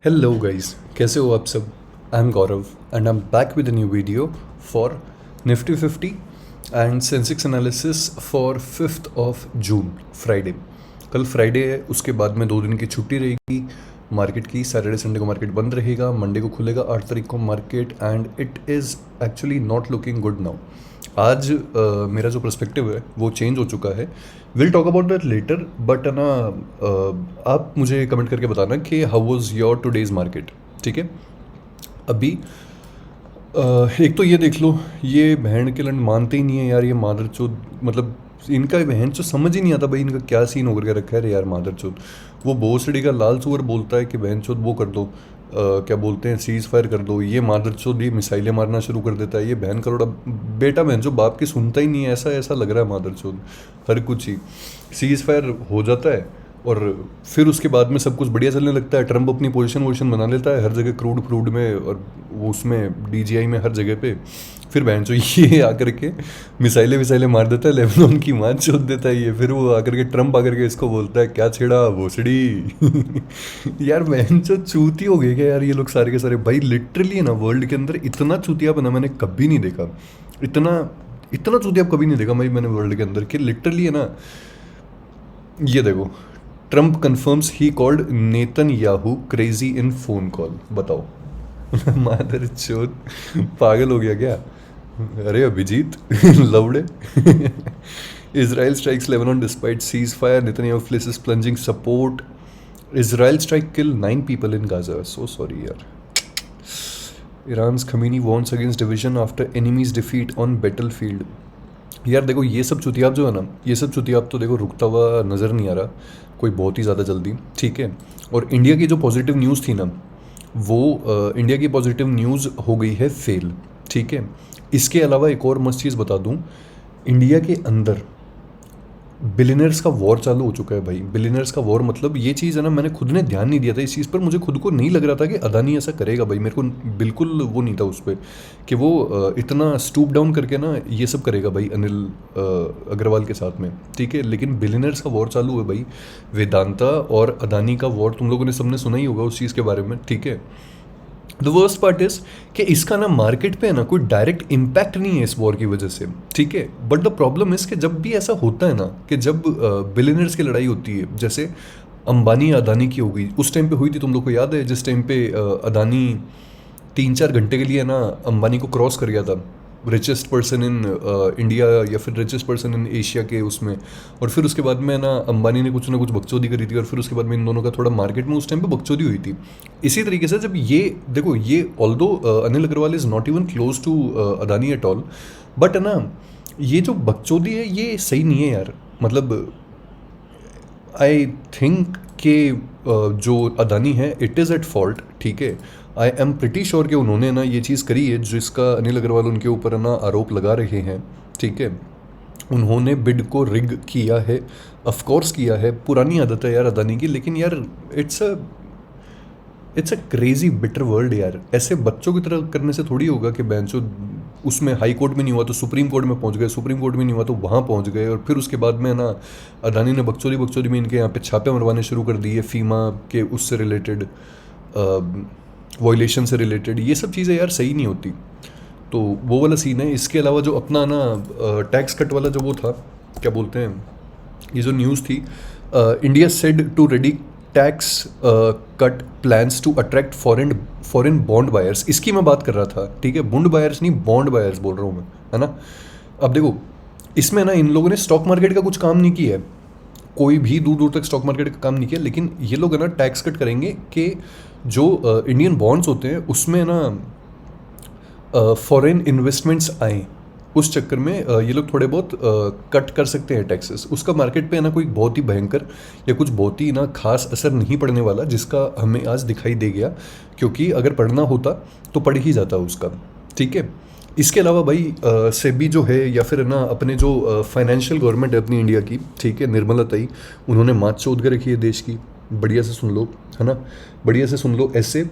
Hello guys, कैसे हो आप सब। I am Gaurav and I am back with a new video for Nifty 50 and Sensex analysis for 5 June Friday. कल Friday है, उसके बाद में 2 दिन की छुट्टी रहेगी मार्केट की। सैटरडे संडे को मार्केट बंद रहेगा, मंडे को खुलेगा 8 तारीख को market and it is actually not looking good now. आज मेरा जो पर्सपेक्टिव है वो चेंज हो चुका है। Will talk about that later, but ना आप मुझे कमेंट करके बताना कि how was your today's market. ठीक है। अभी एक तो ये देख लो, ये बहन के लंड मानते ही नहीं है यार, ये मादर चोद। मतलब इनका बहन चो समझ ही नहीं आता भाई, इनका क्या सीन होकर के रखा है रे यार मादर चोद। वो भोसड़ी का लाल सुअर बोलता है कि बहन चोद वो कर दो, क्या बोलते हैं, सीज फायर कर दो। ये मादर चोद ये मिसाइलें मारना शुरू कर देता है। ये बहन करोड़ा बेटा बहन जो बाप की सुनता ही नहीं है, ऐसा ऐसा लग रहा है मादर चोद। हर कुछ ही सीज फायर हो जाता है और फिर उसके बाद में सब कुछ बढ़िया चलने लगता है। ट्रम्प अपनी पोजीशन वोजीशन बना लेता है हर जगह, क्रूड फ्रूड में और वो उसमें डीजीआई में हर जगह पे। फिर बहन जो ये आकर के मिसाइलें विसाइलें मार देता है, लेबनान की मान छोड़ देता है ये। फिर वो आकर के ट्रम्प आकर के इसको बोलता है क्या छेड़ा भोसड़ी। यार बहन जो चूती हो गए क्या यार ये लोग सारे के सारे भाई। लिटरली है ना, वर्ल्ड के अंदर इतना चूतियापना मैंने कभी नहीं देखा। इतना इतना चूतिया कभी नहीं देखा भाई मैंने वर्ल्ड के अंदर, कि लिटरली है ना। ये देखो, Trump confirms he called नेतन Yahoo crazy in phone call. बताओ। मादर चोद पागल हो गया क्या। अरे Abhijit लवड़े। Israel strikes Lebanon despite ceasefire. Netanyahu faces plunging support. Israel strike kill 9 people in Gaza. So sorry यार। Iran's Khamenei warns against division after enemy's defeat on battlefield. यार देखो, ये सब चुतियाब जो है ना, ये सब चुतियाब तो देखो रुकता हुआ नज़र नहीं आ रहा कोई बहुत ही ज़्यादा जल्दी। ठीक है। और इंडिया की जो पॉजिटिव न्यूज़ थी ना, वो इंडिया की पॉजिटिव न्यूज़ हो गई है फेल। ठीक है। इसके अलावा एक और मस्त चीज़ बता दूं, इंडिया के अंदर बिलियनर्स का वॉर चालू हो चुका है भाई। बिलियनर्स का वॉर मतलब ये चीज़ है ना, मैंने खुद ने ध्यान नहीं दिया था इस चीज़ पर। मुझे खुद को नहीं लग रहा था कि अदानी ऐसा करेगा भाई। मेरे को बिल्कुल वो नहीं था उस पर कि वो इतना स्टूप डाउन करके ना ये सब करेगा भाई अनिल अग्रवाल के साथ में। ठीक है। लेकिन बिलियनर्स का वॉर चालू है भाई। वेदांता और अदानी का वॉर तुम लोगों ने सबने सुना ही होगा उस चीज़ के बारे में। ठीक है। द वर्स्ट पार्ट इज कि इसका ना मार्केट पे है ना कोई डायरेक्ट इम्पैक्ट नहीं है इस वॉर की वजह से। ठीक है। बट द प्रॉब्लम इज कि जब भी ऐसा होता है ना, कि जब बिलियनर्स की लड़ाई होती है, जैसे अंबानी अदानी की हो गई, उस टाइम पे हुई थी, तुम लोग को याद है, जिस टाइम पे अदानी 3-4 घंटे के लिए ना अंबानी को क्रॉस कर गया था, रिचेस्ट पर्सन इन इंडिया या फिर रिचेस्ट पर्सन इन एशिया के उसमें। और फिर उसके बाद में ना अंबानी ने कुछ ना कुछ बकचोदी करी थी और फिर उसके बाद में इन दोनों का थोड़ा मार्केट में उस टाइम पे बकचोदी हुई थी। इसी तरीके से जब ये देखो, ये although Anil Agarwal is not even close to Adani at all, but है ना, ये जो बकचोदी है ये सही नहीं है यार। मतलब आई थिंक कि जो अदानी है इट इज़ एट फॉल्ट। ठीक है। आई एम प्रिटी श्योर कि उन्होंने ना ये चीज़ करी है जिसका अनिल अग्रवाल उनके ऊपर ना आरोप लगा रहे हैं। ठीक है। उन्होंने बिड को रिग किया है, ऑफ कोर्स किया है। पुरानी आदत है यार अदानी की, लेकिन यार it's a crazy bitter world यार। ऐसे बच्चों की तरह करने से थोड़ी होगा कि बेंचो उसमें हाई कोर्ट में नहीं हुआ तो सुप्रीम कोर्ट में पहुंच गए, सुप्रीम कोर्ट में नहीं हुआ तो वहाँ पहुंच गए, और फिर उसके बाद में ना अदानी ने बकचोदी बकचोदी में इनके यहाँ पे छापे मरवाने शुरू कर दिए, फीमा के उससे रिलेटेड, वॉयलेशन से रिलेटेड। ये सब चीज़ें यार सही नहीं होती। तो वो वाला सीन है। इसके अलावा जो अपना ना टैक्स कट वाला जो वो था, क्या बोलते हैं, ये जो न्यूज़ थी, India said to ready tax cut plans to attract foreign bond buyers. इसकी मैं बात कर रहा था। ठीक है। बॉन्ड बायर्स नहीं, बॉन्ड बायर्स बोल रहा हूँ मैं, है ना। अब देखो, इसमें ना इन लोगों ने स्टॉक मार्केट का कुछ काम नहीं किया है, कोई भी दूर दूर तक स्टॉक मार्केट का काम नहीं किया। लेकिन ये लोग है ना टैक्स कट करेंगे कि जो इंडियन बॉन्ड्स होते हैं उसमें ना फॉरेन इन्वेस्टमेंट्स आए, उस चक्कर में ये लोग थोड़े बहुत कट कर सकते हैं टैक्सेस। उसका मार्केट पे है ना कोई बहुत ही भयंकर या कुछ बहुत ही ना खास असर नहीं पड़ने वाला, जिसका हमें आज दिखाई दे गया, क्योंकि अगर पढ़ना होता तो पढ़ ही जाता उसका। ठीक है। इसके अलावा भाई सेबी जो है या फिर ना अपने जो फाइनेंशियल गवर्नमेंट है अपनी इंडिया की, ठीक है, निर्मला ताई, उन्होंने मात चौध के रखी है देश की। बढ़िया से सुन लो, है ना, बढ़िया से सुन लो ऐसे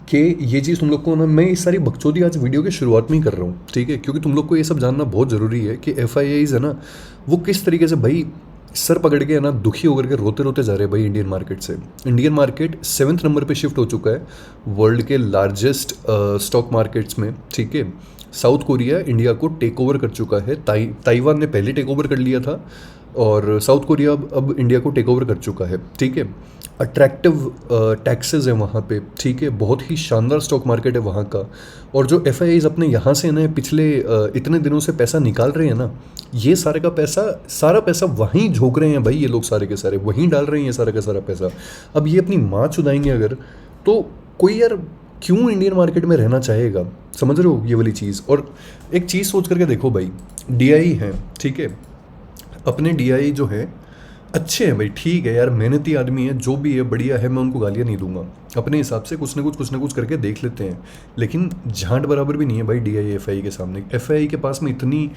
कि ये चीज़ तुम लोग को ना, मैं इस सारी बकचोदी आज वीडियो की शुरुआत में ही कर रहा हूँ। ठीक है। क्योंकि तुम लोग को ये सब जानना बहुत ज़रूरी है कि FIIs है ना वो किस तरीके से भाई सर पकड़ के है ना दुखी होकर के रोते रोते जा रहे हैं भाई इंडियन मार्केट से। इंडियन मार्केट 7th नंबर पे शिफ्ट हो चुका है वर्ल्ड के लार्जेस्ट स्टॉक मार्केट्स में, ठीक है। साउथ कोरिया इंडिया को टेक ओवर कर चुका है, ताइवान ने पहले टेक ओवर कर लिया था और साउथ कोरिया अब इंडिया को टेक ओवर कर चुका है, ठीक है। अट्रैक्टिव टैक्सेस है वहाँ पे, ठीक है। बहुत ही शानदार स्टॉक मार्केट है वहाँ का। और जो एफ अपने यहाँ से ना पिछले इतने दिनों से पैसा निकाल रहे हैं ना, ये सारा पैसा वहीं झोंक रहे हैं भाई, ये लोग सारे के सारे वहीं डाल रहे हैं ये सारा का सारा पैसा। अब ये अपनी माँ चुदाएंगे अगर, तो कोई यार क्यों इंडियन मार्केट में रहना चाहेगा, समझ रहे हो ये वाली चीज़। और एक चीज़ सोच करके देखो भाई, डीआई है, ठीक है। अपने डीआई जो है अच्छे हैं भाई, ठीक है यार, मेहनती आदमी है, जो भी है बढ़िया है, मैं उनको गालियाँ नहीं दूंगा। अपने हिसाब से कुछ ना कुछ करके देख लेते हैं, लेकिन झांट बराबर भी नहीं है भाई डीआई एफआई के सामने। एफआई के पास में इतनी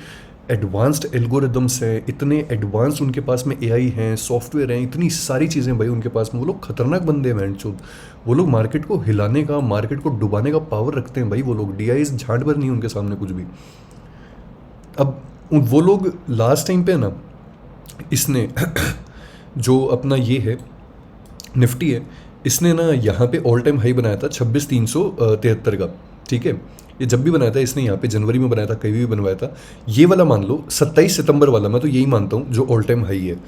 एडवांस्ड एल्गोरिदम्स हैं, इतने एडवांस्ड उनके पास में एआई हैं, सॉफ्टवेयर हैं, इतनी सारी चीज़ें भाई उनके पास में। वो लोग खतरनाक बंदे हैं बैंचोद। वो लोग मार्केट को हिलाने का, मार्केट को डुबाने का पावर रखते हैं भाई वो लोग। डीआई झांट भर नहीं है उनके सामने कुछ भी। अब वो लोग लास्ट टाइम पे ना, इसने जो अपना ये है निफ्टी है, इसने ना यहाँ पे ऑल टाइम हाई बनाया था 26,373 का, ठीक है। ये जब भी बनाया था इसने, यहाँ पे जनवरी में बनाया था, कहीं भी बनवाया था। ये वाला मान लो 27 सितंबर वाला, मैं तो यही मानता हूँ जो ऑल टाइम हाई है।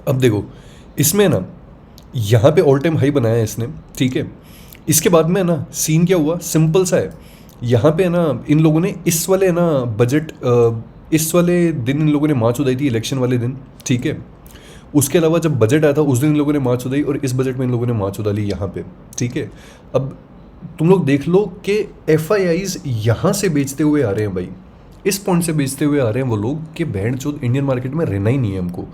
अब देखो इसमें ना यहाँ पे ऑल टाइम हाई बनाया है इसने, ठीक है। इसके बाद में ना सीन क्या हुआ, सिंपल सा है। यहाँ पे ना इन लोगों ने इस वाले ना बजट, इस वाले दिन इन लोगों ने मार्च उड़ाई थी, इलेक्शन वाले दिन, ठीक है। उसके अलावा जब बजट आया था उस दिन इन लोगों ने मार्च उड़ाई, और इस बजट में इन लोगों ने मार्च उड़ा ली यहाँ पे, ठीक है। अब तुम लोग देख लो कि एफआईआईज यहाँ से बेचते हुए आ रहे हैं भाई, इस पॉइंट से बेचते हुए आ रहे हैं वो लोग कि बहन चोद इंडियन मार्केट में रहना ही नहीं है हमको।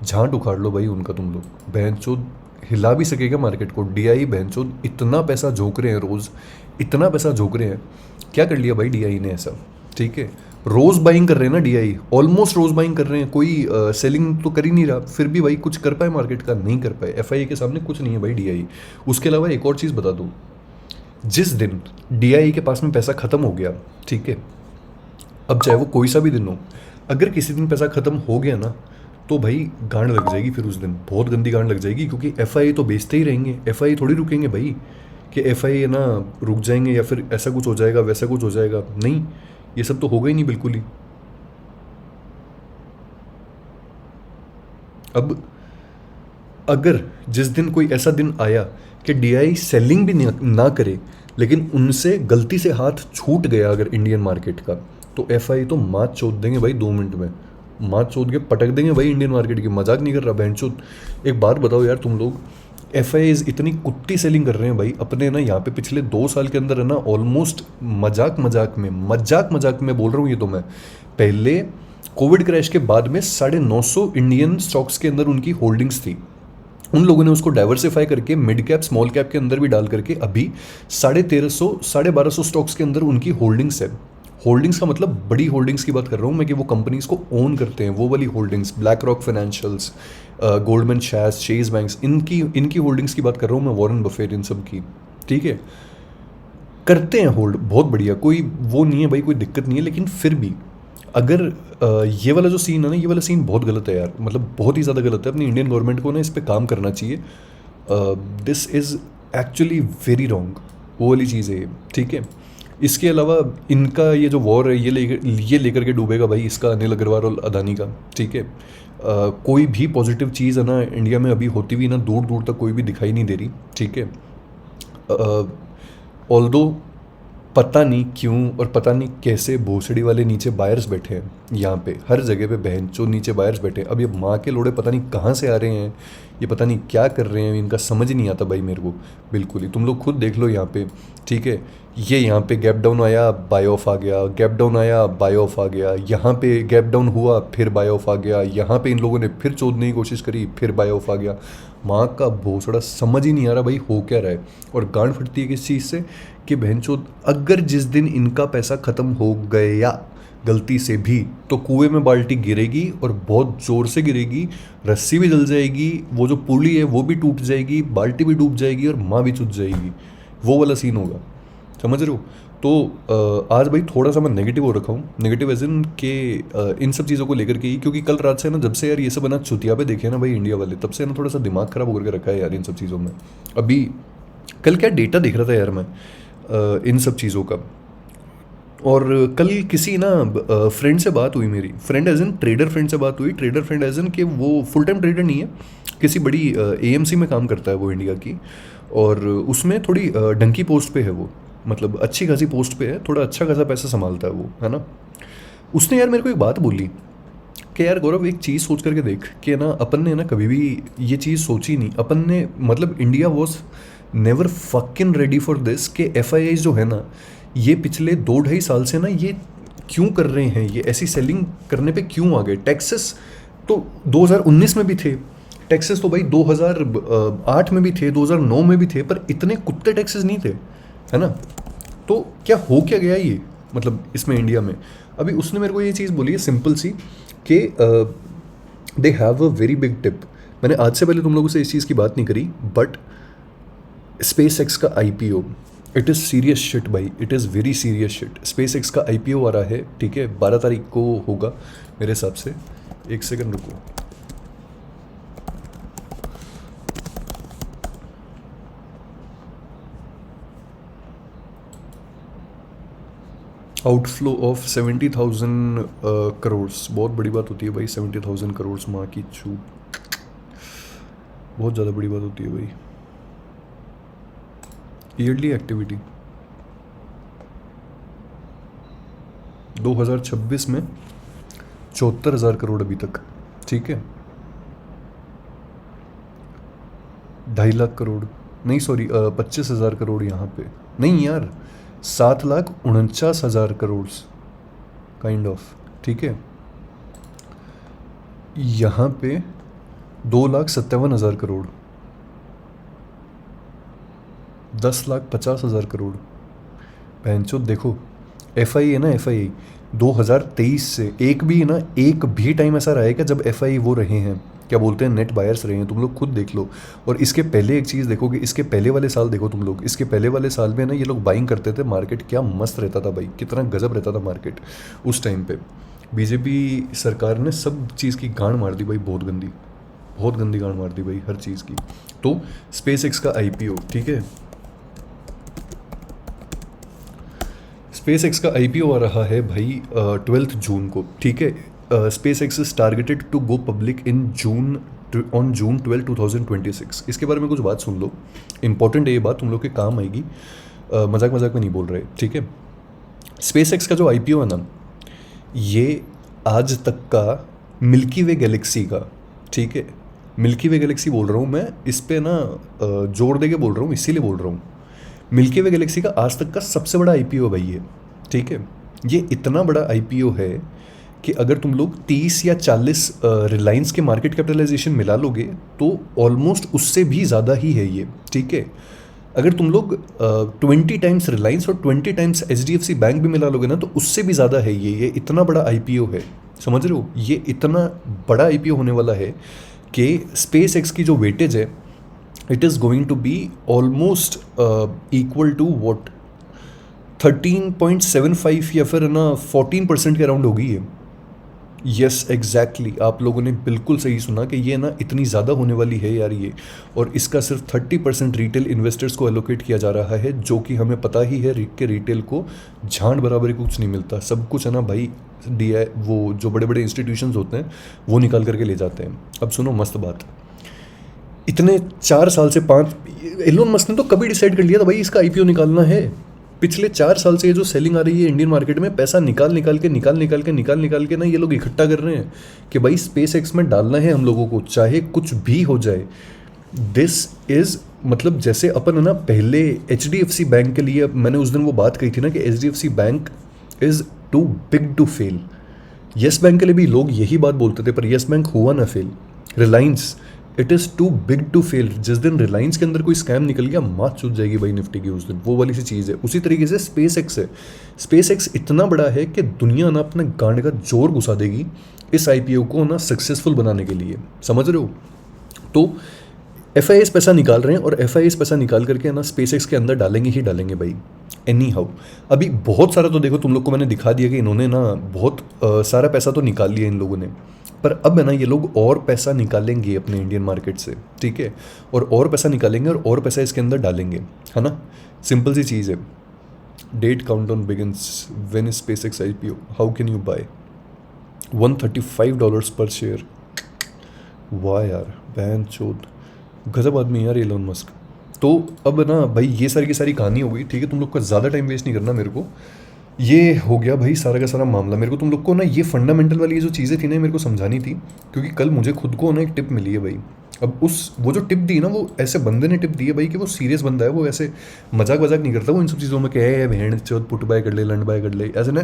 झांट उखाड़ लो भाई उनका तुम लोग, बहन चोद हिला भी सकेगा मार्केट को। डीआई बहन चोद इतना पैसा झोंक रहे हैं रोज़, इतना पैसा झोंक रहे हैं। क्या कर लिया भाई डीआई ने ऐसा, ठीक है। रोज़ बाइंग कर रहे हैं ना डीआई, ऑलमोस्ट रोज़ बाइंग कर रहे हैं, कोई सेलिंग तो कर ही नहीं रहा, फिर भी भाई कुछ कर पाए मार्केट का, नहीं कर पाए। एफआईए के सामने कुछ नहीं है भाई डीआई। उसके अलावा एक और चीज़ बता दूँ, जिस दिन डीआई के पास में पैसा ख़त्म हो गया, ठीक है, अब चाहे वो कोई सा भी दिन हो, अगर किसी दिन पैसा ख़त्म हो गया ना, तो भाई गांड लग जाएगी, फिर उस दिन बहुत गंदी गांड लग जाएगी। क्योंकि एफआईए तो बेचते ही रहेंगे, एफआईए थोड़ी रुकेंगे भाई कि एफआईए ना रुक जाएंगे या फिर ऐसा कुछ हो जाएगा वैसा कुछ हो जाएगा, नहीं, ये सब तो होगा ही नहीं बिल्कुल ही। अब अगर जिस दिन कोई ऐसा दिन आया कि डीआई सेलिंग भी ना करे, लेकिन उनसे गलती से हाथ छूट गया अगर इंडियन मार्केट का, तो एफआई तो मात चोद देंगे भाई 2 मिनट में, मात चोद के पटक देंगे भाई इंडियन मार्केट की। मजाक नहीं कर रहा बहन चोद। एक बात बताओ यार तुम लोग, एफआईज इतनी कुत्ती सेलिंग कर रहे हैं भाई अपने ना यहाँ पे पिछले 2 साल के अंदर है ना, ऑलमोस्ट मजाक मजाक में बोल रहा हूँ ये तो मैं, पहले कोविड क्रैश के बाद में 950 इंडियन स्टॉक्स के अंदर उनकी होल्डिंग्स थी। उन लोगों ने उसको डाइवर्सिफाई करके मिड कैप स्मॉल कैप के अंदर भी डाल करके अभी 1350 1250 स्टॉक्स के अंदर उनकी होल्डिंग्स है। होल्डिंग्स का मतलब बड़ी होल्डिंग्स की बात कर रहा हूँ मैं, कि वो कंपनीज को ओन करते हैं, वो वाली holdings. BlackRock financials, Goldman सैक्स, चेज बैंक्स, इनकी होल्डिंग्स की बात कर रहा हूँ मैं, वॉरेन बफेट, इन सब की, ठीक है। करते हैं होल्ड, बहुत बढ़िया, कोई वो नहीं है भाई, कोई दिक्कत नहीं है। लेकिन फिर भी अगर ये वाला जो सीन है ना, ये वाला सीन बहुत गलत है यार, मतलब बहुत ही ज़्यादा गलत है। अपनी इंडियन गवर्नमेंट को ना इस पर काम करना चाहिए। This is actually very wrong, वो वाली चीज़ है ये, ठीक है। इसके अलावा इनका ये जो वॉर है ये लेकर के डूबेगा भाई इसका, अनिल अग्रवाल और अदानी का, ठीक है। कोई भी पॉजिटिव चीज़ है ना इंडिया में अभी होती हुई ना दूर दूर तक कोई भी दिखाई नहीं दे रही, ठीक है। ऑल्दो पता नहीं क्यों और पता नहीं कैसे भोसड़ी वाले नीचे बायर्स बैठे हैं यहाँ पे, हर जगह पे बहन जो नीचे बायर्स बैठे हैं। अब ये माँ के लोड़े पता नहीं कहाँ से आ रहे हैं, ये पता नहीं क्या कर रहे हैं, इनका समझ नहीं आता भाई मेरे को बिल्कुल ही। तुम लोग खुद देख लो यहाँ पे, ठीक है। ये यहाँ पे गैप डाउन आया, बाय ऑफ आ गया, गैप डाउन आया, बाय ऑफ आ गया, यहाँ पे गैप डाउन हुआ, फिर बाय ऑफ आ गया, यहाँ पे इन लोगों ने फिर चोदने की कोशिश करी, फिर बाय ऑफ आ गया। माँ का भोसड़ा समझ ही नहीं आ रहा भाई हो क्या रहा है। और गांड फटती है किस चीज़ से, कि बहनचोद अगर जिस दिन इनका पैसा ख़त्म हो गया गलती से भी, तो कुएं में बाल्टी गिरेगी और बहुत ज़ोर से गिरेगी, रस्सी भी जल जाएगी, वो जो पुली है वो भी टूट जाएगी, बाल्टी भी डूब जाएगी और माँ भी चुट जाएगी। वो वाला सीन होगा, समझ रहे हो। तो आज भाई थोड़ा सा मैं नेगेटिव हो रखा हूँ, नेगेटिव एज इन के इन सब चीज़ों को लेकर के ही, क्योंकि कल रात से ना जब से यार ये सब है ना चुतिया पे देखे ना भाई इंडिया वाले, तब से ना थोड़ा सा दिमाग खराब होकर के रखा है यार इन सब चीज़ों में। अभी कल क्या डेटा देख रहा था यार मैं इन सब चीज़ों का, और कल किसी ना फ्रेंड से बात हुई मेरी, friend as in trader friend से बात हुई, ट्रेडर फ्रेंड एज इन कि वो फुल टाइम ट्रेडर नहीं है, किसी बड़ी एएमसी में काम करता है वो इंडिया की, और उसमें थोड़ी डंकी पोस्ट पे है वो, मतलब अच्छी खासी पोस्ट पे है, थोड़ा अच्छा खासा पैसा संभालता है वो, है ना। उसने यार मेरे को एक बात बोली कि यार गौरव एक चीज़ सोच करके देख कि ना अपन ने ना कभी भी ये चीज़ सोची नहीं, अपन ने मतलब India was never fucking ready for this कि एफ जो है ना ये पिछले 2-2.5 साल से ना ये क्यों कर रहे हैं, ये ऐसी सेलिंग करने पे क्यों आ गए। टैक्सेस तो 2019 में भी थे, टैक्सेस तो भाई 2008 में भी थे, 2009 में भी थे, पर इतने कुत्ते टैक्सेस नहीं थे, है ना। तो क्या हो क्या गया ये, मतलब इसमें इंडिया में। अभी उसने मेरे को ये चीज़ बोली है सिंपल सी कि they have a very big tip. मैंने आज से पहले तुम लोगों से इस चीज़ की बात नहीं करी, बट स्पेस एक्स का IPO, it is serious shit भाई, it is very serious shit. SpaceX का IPO आ रहा है, ठीक है, 12 तारीख को होगा मेरे हिसाब से। एक सेकंड रुको, आउटफ्लो ऑफ 70,000 करोड़, बहुत बड़ी बात होती है भाई 70,000 करोड़, माँ की चू, बहुत ज़्यादा बड़ी बात होती है भाई। ईयरली एक्टिविटी 2026 में 74,000 करोड़ अभी तक, ठीक है, 2.5 लाख करोड़, नहीं सॉरी 25,000 करोड़ यहाँ पे, नहीं यार 7,49,000 करोड़ काइंड ऑफ, ठीक है। यहाँ पे 2,57,000 करोड़, 10,50,000 करोड़। बहनचोद देखो, FI है ना, FI 2023 से एक भी टाइम ऐसा रहा है क्या जब FI वो रहे हैं, क्या बोलते हैं, नेट बायर्स रहे हैं, तुम लोग खुद देख लो। और इसके पहले एक चीज़ देखो कि इसके पहले वाले साल देखो तुम लोग, इसके पहले वाले साल में ना ये लोग बाइंग करते थे, मार्केट क्या मस्त रहता था भाई, कितना गजब रहता था मार्केट उस टाइम पे। बीजेपी सरकार ने सब चीज़ की गांड मार दी भाई, बहुत गंदी गांड मार दी भाई हर चीज़ की। तो स्पेस एक्स का IPO, ठीक है, स्पेस एक्स का IPO आ रहा है भाई 12 जून को, ठीक है। SpaceX is targeted to go public in on June 12, 2026। इसके बारे में कुछ बात सुन लो, इंपॉर्टेंट है ये बात, तुम लोग के काम आएगी, मजाक मजाक में नहीं बोल रहे, ठीक है। स्पेस एक्स का जो IPO है ना, ये आज तक का मिल्की वे गैलेक्सी का, ठीक है, मिल्की वे गैलेक्सी बोल रहा हूँ मैं, इस पर ना जोर दे के बोल रहा हूँ, इसीलिए बोल रहा हूँ, मिल्की वे गैलेक्सी का आज तक का सबसे बड़ा IPO भाई है, ठीक है। ये इतना बड़ा IPO है कि अगर तुम लोग 30 या 40 रिलायंस के मार्केट कैपिटलाइजेशन मिला लोगे तो ऑलमोस्ट उससे भी ज़्यादा ही है ये, ठीक है। अगर तुम लोग 20 टाइम्स रिलायंस और 20 टाइम्स HDFC बैंक भी मिला लोगे ना तो उससे भी ज़्यादा है ये इतना बड़ा IPO है, समझ रहे हो। ये इतना बड़ा IPO होने वाला है कि स्पेस एक्स की जो वेटेज है, it is going to be almost equal to what 13.75 या फिर ना 14% के अराउंड होगी ये। यस एग्जैक्टली, आप लोगों ने बिल्कुल सही सुना कि ये ना इतनी ज़्यादा होने वाली है यार ये, और इसका सिर्फ 30% रिटेल इन्वेस्टर्स को एलोकेट किया जा रहा है, जो कि हमें पता ही है कि रिटेल को झांड बराबर कुछ नहीं मिलता, सब कुछ है ना भाई DI वो जो बड़े बड़े इंस्टीट्यूशंस होते हैं वो निकाल करके ले जाते हैं। अब सुनो मस्त बात, इतने 4 साल से 5, एलोन मस्क ने तो कभी डिसाइड कर लिया था भाई इसका IPO निकालना है। पिछले 4 साल से ये जो सेलिंग आ रही है इंडियन मार्केट में, पैसा निकाल के ना ये लोग इकट्ठा कर रहे हैं कि भाई स्पेस एक्स में डालना है हम लोगों को, चाहे कुछ भी हो जाए। दिस इज़ मतलब जैसे अपन है ना पहले HDFC बैंक के लिए, मैंने उस दिन वो बात कही थी ना कि HDFC bank is too big to fail. Yes bank के लिए भी लोग यही बात बोलते थे, पर येस बैंक हुआ ना फेल। Reliance, it is too big to fail. जिस दिन रिलायंस के अंदर कोई स्कैम निकल गया, मात चूत जाएगी भाई निफ्टी की उस दिन, वो वाली सी चीज़ है। उसी तरीके से स्पेस एक्स है, स्पेस एक्स इतना बड़ा है कि दुनिया ना अपने गांड का जोर घुसा देगी इस IPO को ना सक्सेसफुल बनाने के लिए, समझ रहे हो। तो FIS पैसा निकाल रहे हैं और FIS पैसा निकाल करके ना स्पेस एक्स के अंदर डालेंगे ही डालेंगे भाई, एनी हाउ। अभी बहुत सारा तो देखो तुम लोग को मैंने दिखा दिया कि इन्होंने ना बहुत सारा पैसा तो निकाल लिया इन लोगों ने, पर अब है ना ये लोग और पैसा निकालेंगे अपने इंडियन मार्केट से, ठीक है, और पैसा निकालेंगे और पैसा इसके अंदर डालेंगे, है ना। सिंपल सी चीज़ है। Date countdown begins when SpaceX IPO, how can you buy $135 पर शेयर। वाह यार, बहन चोद, गजब आदमी यार एलोन मस्क। तो अब ना भाई ये सारी की सारी कहानी हो गई, ठीक है, तुम लोग का ज़्यादा टाइम वेस्ट नहीं करना मेरे को। ये हो गया भाई सारा का सारा मामला। मेरे को तुम लोग को ना ये फंडामेंटल वाली ये जो चीज़ें थी ना मेरे को समझानी थी, क्योंकि कल मुझे खुद को ना एक टिप मिली है भाई। अब वो जो टिप दी ना, वो ऐसे बंदे ने टिप दी है भाई कि वो सीरियस बंदा है, वो ऐसे मजाक वजाक नहीं करता वो इन सब चीज़ों में, कहे भेड़ चौथ पुट बाय कर ले लंड बाय कर ले, ऐसे ना,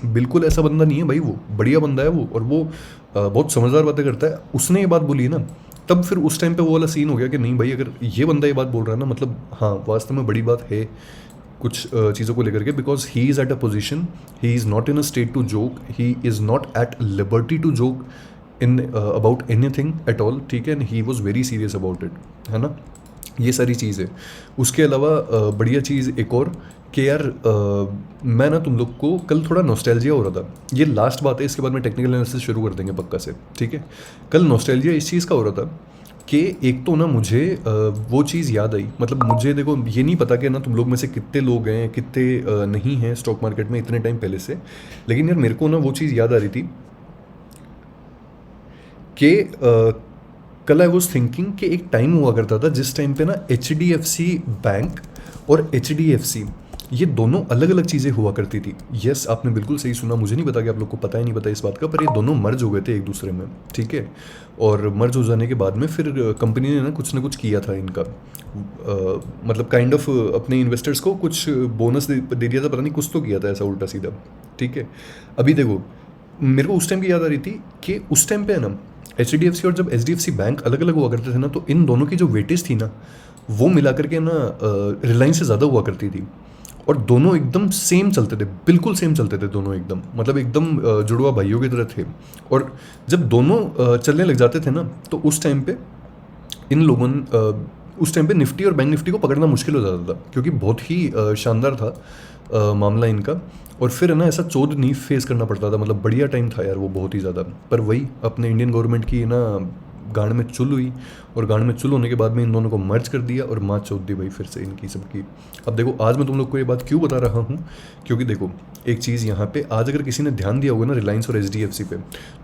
बिल्कुल ऐसा बंदा नहीं है भाई। वो बढ़िया बंदा है वो, और वो बहुत समझदार बातें करता है। उसने ये बात बोली है ना, तब फिर उस टाइम पे वो वाला सीन हो गया कि नहीं भाई, अगर ये बंदा ये बात बोल रहा है ना, मतलब हाँ वास्तव में बड़ी बात है कुछ चीज़ों को लेकर के, because he is at a position, he is not in a state to joke, he is not at liberty to joke in about anything at all, ठीक है, and he was very serious about it, है ना। ये सारी चीज़ है। उसके अलावा बढ़िया चीज़ एक और कि यार मैं ना तुम लोग को कल थोड़ा नॉस्टैल्जिया हो रहा था। ये लास्ट बात है, इसके बाद में टेक्निकल एनालिसिस शुरू कर देंगे पक्का से, ठीक है। कल नॉस्टैल्जिया इस चीज़ का हो रहा था कि एक तो ना मुझे वो चीज़ याद आई, मतलब मुझे देखो ये नहीं पता कि ना तुम लोग में से कितने लोग हैं कितने नहीं हैं स्टॉक मार्केट में इतने टाइम पहले से, लेकिन यार मेरे को ना वो चीज़ याद आ रही थी कि कल आई वॉज थिंकिंग कि एक टाइम हुआ करता था जिस टाइम पे ना HDFC बैंक और HDFC ये दोनों अलग अलग चीज़ें हुआ करती थी। यस, आपने बिल्कुल सही सुना, मुझे नहीं पता कि आप लोग को पता है नहीं पता इस बात का, पर ये दोनों मर्ज हो गए थे एक दूसरे में, ठीक है। और मर्ज हो जाने के बाद में फिर कंपनी ने ना कुछ किया था इनका, मतलब काइंड ऑफ अपने इन्वेस्टर्स को कुछ बोनस दे दिया था, पता नहीं कुछ तो किया था ऐसा उल्टा सीधा, ठीक है। अभी देखो मेरे को उस टाइम की याद आ रही थी कि उस टाइम पे है ना HDFC और जब HDFC बैंक अलग अलग हुआ करते थे ना, तो इन दोनों की जो वेटेज थी ना वो मिला करके ना रिलायंस से ज़्यादा हुआ करती थी, और दोनों एकदम सेम चलते थे, बिल्कुल सेम चलते थे दोनों, एकदम मतलब एकदम जुड़वा भाइयों की तरह थे। और जब दोनों चलने लग जाते थे ना, तो उस टाइम पे इन लोगों उस टाइम पे निफ्टी और बैंक निफ्टी को पकड़ना मुश्किल हो जाता था, क्योंकि बहुत ही शानदार था मामला इनका। और फिर है ना ऐसा चोद नहीं फेस करना पड़ता था, मतलब बढ़िया टाइम था यार वो बहुत ही ज़्यादा। पर वही अपने इंडियन गवर्नमेंट की ना गांड में चुल हुई, और गांड में चुल होने के बाद में इन दोनों को मर्ज कर दिया और माँ चौथ दी भाई फिर से इनकी सबकी। अब देखो आज मैं तुम लोग को ये बात क्यों बता रहा हूँ, क्योंकि देखो एक चीज़ यहाँ पे आज अगर किसी ने ध्यान दिया होगा ना रिलायंस और HDFC पे,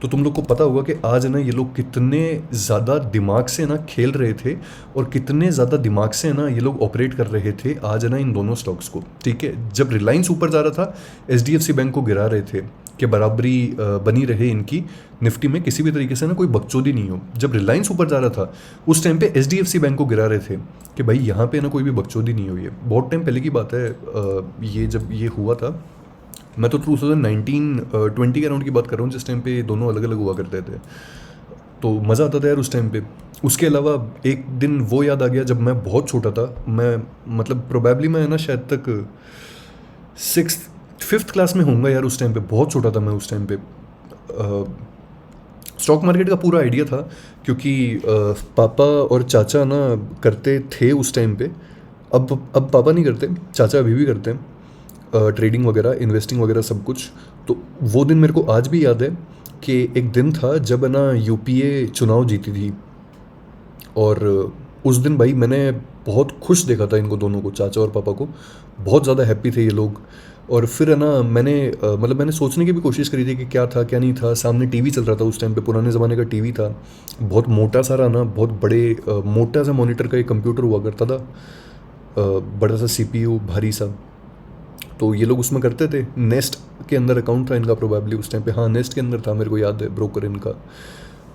तो तुम लोग को पता होगा कि आज ना ये लोग कितने ज़्यादा दिमाग से ना खेल रहे थे, और कितने ज़्यादा दिमाग से ना ये लोग ऑपरेट कर रहे थे आज ना इन दोनों स्टॉक्स को, ठीक है। जब रिलायंस ऊपर जा रहा था, HDFC बैंक को गिरा रहे थे कि बराबरी बनी रहे इनकी निफ्टी में, किसी भी तरीके से ना कोई बकचोदी नहीं हो। जब रिलायंस ऊपर जा रहा था उस टाइम पे HDFC बैंक को गिरा रहे थे कि भाई यहाँ पे ना कोई भी बकचोदी नहीं हुई है। बहुत टाइम पहले की बात है ये, जब ये हुआ था, मैं तो 2019-20 के अराउंड की बात कर रहा हूँ, जिस टाइम पे दोनों अलग अलग हुआ करते थे, तो मज़ा आता था यार उस टाइम पे। उसके अलावा एक दिन वो याद आ गया जब मैं बहुत छोटा था, मैं मतलब प्रोबेबली मैं ना शायद तक 5th क्लास में होऊंगा यार, उस टाइम पे बहुत छोटा था मैं उस टाइम पे। स्टॉक मार्केट का पूरा आइडिया था, क्योंकि पापा और चाचा ना करते थे उस टाइम पे। अब पापा नहीं करते, चाचा अभी भी करते हैं ट्रेडिंग वगैरह, इन्वेस्टिंग वगैरह सब कुछ। तो वो दिन मेरे को आज भी याद है कि एक दिन था जब ना UPA चुनाव जीती थी, और उस दिन भाई मैंने बहुत खुश देखा था इनको दोनों को, चाचा और पापा को, बहुत ज़्यादा हैप्पी थे ये लोग। और फिर है ना मैंने सोचने की भी कोशिश करी थी कि क्या था क्या नहीं था। सामने टीवी चल रहा था उस टाइम पे, पुराने ज़माने का टीवी था, बहुत मोटा सारा ना, बहुत बड़े मोटा सा मॉनिटर का एक कंप्यूटर हुआ करता था, बड़ा सा CPU भारी सा। तो ये लोग उसमें करते थे, नेस्ट के अंदर अकाउंट था इनका प्रोबेबली उस टाइम पे, हाँ नेस्ट के अंदर था, मेरे को याद है ब्रोकर इनका।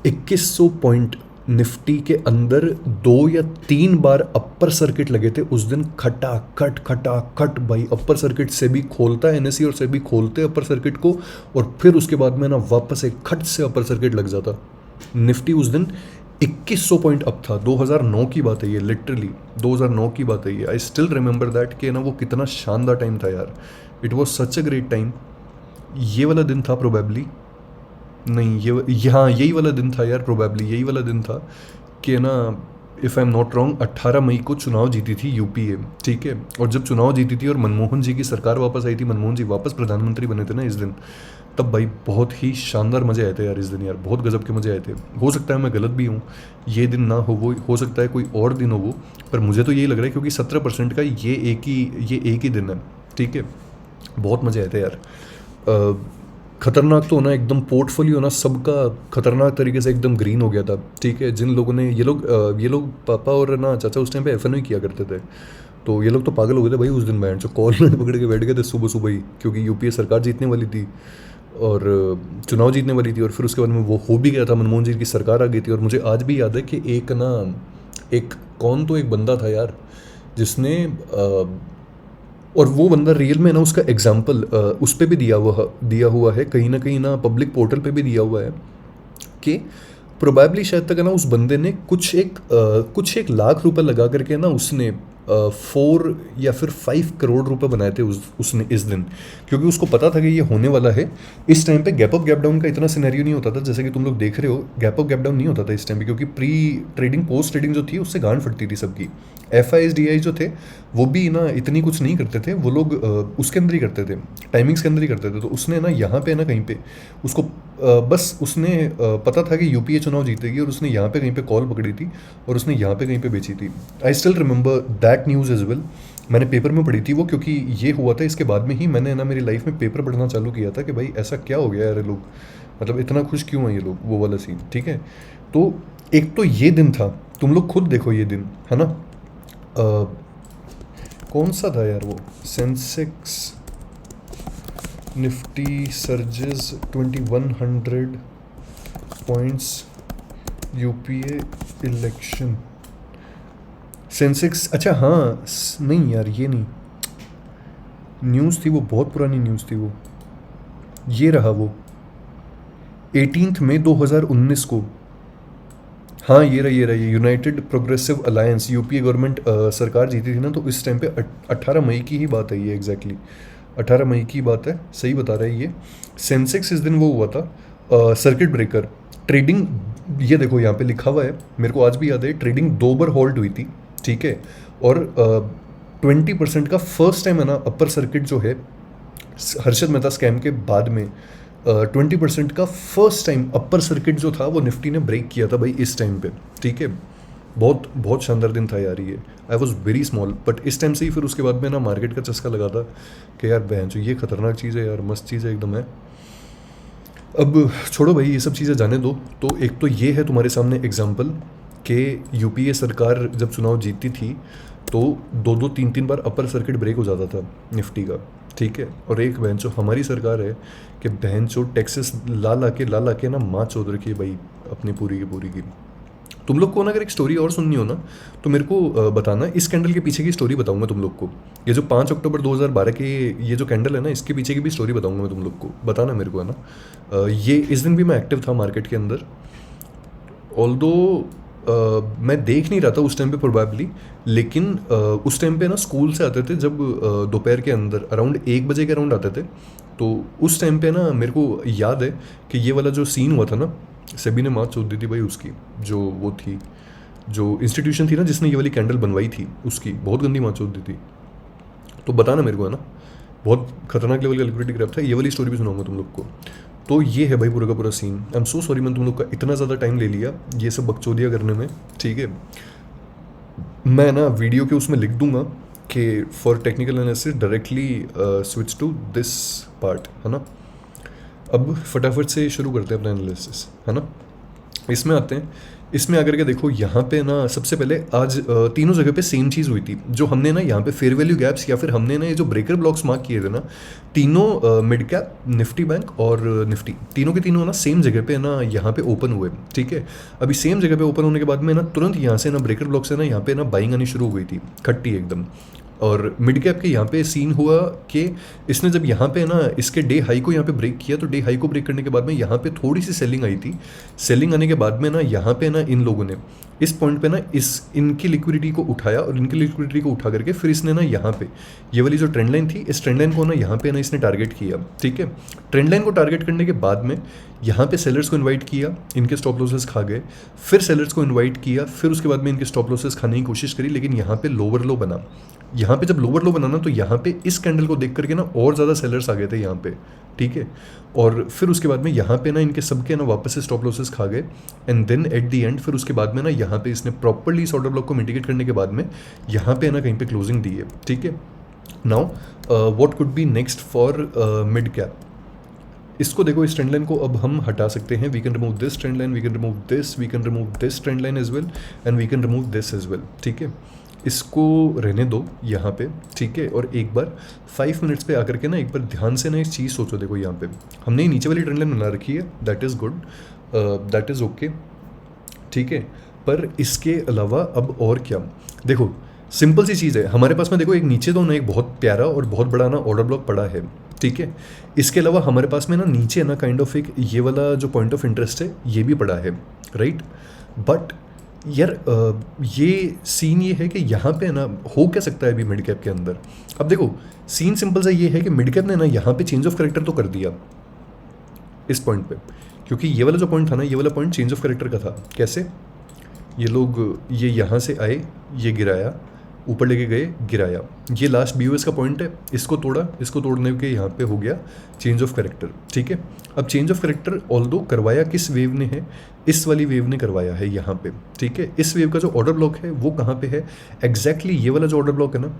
2100 पॉइंट निफ्टी के अंदर 2 या 3 बार अपर सर्किट लगे थे उस दिन, खटाखट भाई। अपर सर्किट से भी खोलता है NSE और से भी खोलते अपर सर्किट को, और फिर उसके बाद में ना वापस एक खट से अपर सर्किट लग जाता। निफ्टी उस दिन 2100 पॉइंट अप था। 2009 की बात है ये, लिटरली 2009 की बात है ये। आई स्टिल रिमेंबर दैट कि ना वो कितना शानदार टाइम था यार, it was such a great time. ये वाला दिन था प्रोबेबली, नहीं ये हाँ यही वाला दिन था यार, प्रोबेबली यही वाला दिन था कि ना if I am not wrong 18 मई को चुनाव जीती थी यूपीए, ठीक है। और जब चुनाव जीती थी और मनमोहन जी की सरकार वापस आई थी, मनमोहन जी वापस प्रधानमंत्री बने थे ना इस दिन, तब भाई बहुत ही शानदार मज़े आए थे यार इस दिन यार, बहुत गजब के मज़े आए थे। हो सकता है मैं गलत भी हूँ, ये दिन ना हो, वो हो सकता है कोई और दिन हो वो, पर मुझे तो यही लग रहा है क्योंकि 17% का ये एक ही दिन है, ठीक है। बहुत मज़े आए थे यार। खतरनाक तो होना एकदम, पोर्टफोलियो ना सबका खतरनाक तरीके से एकदम ग्रीन हो गया था, ठीक है। जिन लोगों ने ये लोग पापा और ना चाचा उस टाइम पे एफ किया करते थे, तो ये लोग तो पागल हो गए थे भाई उस दिन। बैंड जो कॉल में पकड़ के बैठ गए थे सुबह सुबह ही, क्योंकि यूपीए सरकार जीतने वाली थी और चुनाव जीतने वाली थी, और फिर उसके बाद में वो हो भी गया था, मनमोहन जी की सरकार आ गई थी। और मुझे आज भी याद है कि एक बंदा था यार जिसने और वो बंदा रियल में ना, उसका एग्जाम्पल उस पर भी दिया हुआ है कहीं ना पब्लिक पोर्टल पे भी दिया हुआ है कि प्रोबेबली शायद तक है ना उस बंदे ने कुछ एक लाख रुपए लगा करके ना उसने 4 या फिर 5 करोड़ रुपए बनाए थे उसने इस दिन, क्योंकि उसको पता था कि ये होने वाला है। इस टाइम पे गैप अप गैप डाउन का इतना सिनेरियो नहीं होता था जैसे कि तुम लोग देख रहे हो। गैप अप गैप डाउन नहीं होता था इस टाइम पे, क्योंकि प्री ट्रेडिंग पोस्ट ट्रेडिंग जो थी उससे गांड फटती थी सबकी। FIs DIs जो थे वो भी ना इतनी कुछ नहीं करते थे, वो लोग उसके अंदर ही करते थे, टाइमिंग्स के अंदर ही करते थे। तो उसने ना यहाँ पे ना कहीं पे उसको बस उसने पता था कि यूपीए चुनाव जीतेगी, और उसने यहाँ पे कहीं पे कॉल पकड़ी थी और उसने यहाँ पे कहीं पे बेची थी। I still remember that news as well. मैंने पेपर में पढ़ी थी वो, क्योंकि ये हुआ था इसके बाद में ही मैंने ना मेरी लाइफ में पेपर पढ़ना चालू किया था कि भाई ऐसा क्या हो गया यार, ये लोग मतलब इतना खुश क्यों हैं ये लोग, वो वाला सीन, ठीक है। तो एक तो ये दिन था, तुम लोग खुद देखो ये दिन, है ना। कौन सा था यार वो, Sensex Nifty surges 2100 points UPA election Sensex, अच्छा हाँ नहीं यार ये नहीं न्यूज़ थी वो, बहुत पुरानी न्यूज़ थी वो। ये रहा वो 18 मई 2019 को, हाँ ये रहा ये United progressive alliance UPA government सरकार जीती थी ना, तो इस टाइम पे 18 मई की ही बात है ये, एग्जैक्टली 18 मई की बात है, सही बता रहा है ये। सेंसेक्स इस दिन वो हुआ था सर्किट ब्रेकर ट्रेडिंग, ये देखो यहाँ पे लिखा हुआ है, मेरे को आज भी याद है, ट्रेडिंग 2 बार हॉल्ट हुई थी, ठीक है। और 20% का फर्स्ट टाइम है ना अपर सर्किट जो है हर्षद मेहता स्कैम के बाद में 20% का फर्स्ट टाइम अपर सर्किट जो था वो निफ्टी ने ब्रेक किया था भाई इस टाइम पे, ठीक है। बहुत बहुत शानदार दिन था यार ये। I was very small, but इस टाइम से ही फिर उसके बाद में ना मार्केट का चस्का लगा था कि यार बहन जो ये खतरनाक चीज़ है यार, मस्त चीज़ है एकदम है। अब छोड़ो भाई ये सब चीज़ें जाने दो। तो एक तो ये है तुम्हारे सामने एग्जाम्पल कि यूपीए सरकार जब चुनाव जीतती थी तो 2-3 बार अपर सर्किट ब्रेक हो जाता था निफ्टी का, ठीक है। और एक बहन जो हमारी सरकार है कि बहन जो टैक्सेस ला के ना माँ चौध रखी है भाई अपनी पूरी की पूरी की। तुम लोग को ना अगर एक स्टोरी और सुननी हो ना तो मेरे को बताना, इस कैंडल के पीछे की स्टोरी बताऊंगा तुम लोग को। ये जो 5 अक्टूबर 2012 के ये जो कैंडल है ना, इसके पीछे की भी स्टोरी बताऊंगा मैं तुम लोग को, बताना मेरे को, है ना। ये इस दिन भी मैं एक्टिव था मार्केट के अंदर, ऑल्दो मैं देख नहीं रहा था उस टाइम पे प्रोबेबली, लेकिन उस टाइम पे ना स्कूल से आते थे जब दोपहर के अंदर अराउंड 1 बजे के अराउंड आते थे। तो उस टाइम पे ना मेरे को याद है कि ये वाला जो सीन हुआ था ना, सेबी ने मार चोद दी थी भाई उसकी, जो वो थी जो इंस्टीट्यूशन थी ना जिसने ये वाली कैंडल बनवाई थी, उसकी बहुत गंदी मार चोद दी थी। तो बताना मेरे को, है ना। बहुत खतरनाक लेवल का लिक्विडिटी ग्रैब था, ये वाली स्टोरी भी सुनाऊंगा तुम लोग को। तो ये है भाई पूरा का पूरा scene. I am so sorry मैंने तुम लोग का इतना ज़्यादा टाइम ले लिया ये सब बकचोदियाँ करने में, ठीक है। मैं ना वीडियो के उसमें लिख दूंगा कि for technical analysis directly switch to this part, है ना। अब फटाफट से शुरू करते हैं अपना एनालिसिस, है ना। इसमें आते हैं, इसमें आकर के देखो यहाँ पे ना सबसे पहले आज तीनों जगह पे सेम चीज़ हुई थी। जो हमने ना यहाँ पे फेयर वैल्यू गैप्स या फिर हमने ना ये जो ब्रेकर ब्लॉक्स मार्क किए थे ना, तीनों मिड कैप निफ्टी बैंक और निफ्टी तीनों के तीनों ना सेम जगह पे ना यहाँ पे ओपन हुए, ठीक है। अभी सेम जगह पे ओपन होने के बाद में ना तुरंत यहाँ से ना ब्रेकर ब्लॉक से ना यहाँ पे ना बाइंग आनी शुरू हो गई थी, खट्टी एकदम। और मिड कैप के यहाँ पे सीन हुआ कि इसने जब यहाँ पे ना इसके डे हाई को यहाँ पे ब्रेक किया, तो डे हाई को ब्रेक करने के बाद में यहाँ पे थोड़ी सी सेलिंग आई थी। सेलिंग आने के बाद में ना यहाँ पे ना इन लोगों ने इस पॉइंट पे ना इनकी लिक्विडिटी को उठाया, और इनकी लिक्विडिटी को उठा करके फिर इसने ना यहाँ पे ये वाली जो ट्रेंड लाइन थी, इस ट्रेंड लाइन को ना यहाँ पे ना इसने टारगेट किया। ठीक है, ट्रेंड लाइन को टारगेट करने के बाद में यहाँ पे सेलर्स को इनवाइट किया, इनके स्टॉप लॉसेस खा गए। फिर सेलर्स को इनवाइट किया, फिर उसके बाद में इनके स्टॉप लॉसेस खाने की कोशिश करी, लेकिन यहाँ पे लोअर लो बना। यहाँ पे जब लोअर लो बनाना, तो यहाँ पे इस कैंडल को देख करके ना और ज़्यादा सेलर्स आ गए थे यहाँ पे। ठीक है, और फिर उसके बाद में यहाँ पे ना इनके सबके ना वापस से स्टॉप लॉसेस खा गए। And then at the end फिर उसके बाद में ना यहाँ पे इसने प्रॉपरली इस ऑर्डर ब्लॉक को मिटिगेट करने के बाद में यहाँ पे ना कहीं पे क्लोजिंग दी है। ठीक है, now what could be next for mid cap. इसको देखो, इस ट्रेंड लाइन को अब हम हटा सकते हैं। We can remove this trend line, we can remove this, we can remove this trend line as well, and we can remove this as well. ठीक है, इसको रहने दो यहाँ पे। ठीक है, और एक बार 5 मिनट्स पे आकर के ना एक बार ध्यान से ना एक चीज़ सोचो। देखो यहाँ पे हमने नीचे वाली ट्रेंड लाइन बना रखी है, that is good, that is okay. ठीक है, पर इसके अलावा अब और क्या, देखो सिंपल सी चीज़ है हमारे पास में। देखो एक नीचे तो ना एक बहुत प्यारा और बहुत बड़ा ना ऑर्डर ब्लॉक पड़ा है। ठीक है, इसके अलावा हमारे पास में ना नीचे ना काइंड ऑफ एक ये वाला जो पॉइंट ऑफ इंटरेस्ट है ये भी पड़ा है, राइट। बट यार ये सीन ये है कि यहाँ पे ना हो क्या सकता है अभी मिड कैप के अंदर। अब देखो सीन सिंपल सा ये है कि मिड कैप ने ना यहाँ पे चेंज ऑफ करेक्टर तो कर दिया इस पॉइंट पे, क्योंकि ये वाला जो पॉइंट था ना, ये वाला पॉइंट चेंज ऑफ करेक्टर का था। कैसे, ये लोग ये यहाँ से आए, ये गिराया, ऊपर लेके गए, गिराया, ये लास्ट BOS का पॉइंट है, इसको तोड़ा, इसको तोड़ने के यहाँ पे हो गया चेंज ऑफ करेक्टर। ठीक है, अब चेंज ऑफ करेक्टर ऑल्दो करवाया किस वेव ने है, इस वाली वेव ने करवाया है यहाँ पे। ठीक है, इस वेव का जो ऑर्डर ब्लॉक है वो कहाँ पे है, एग्जैक्टली ये वाला जो ऑर्डर ब्लॉक है ना,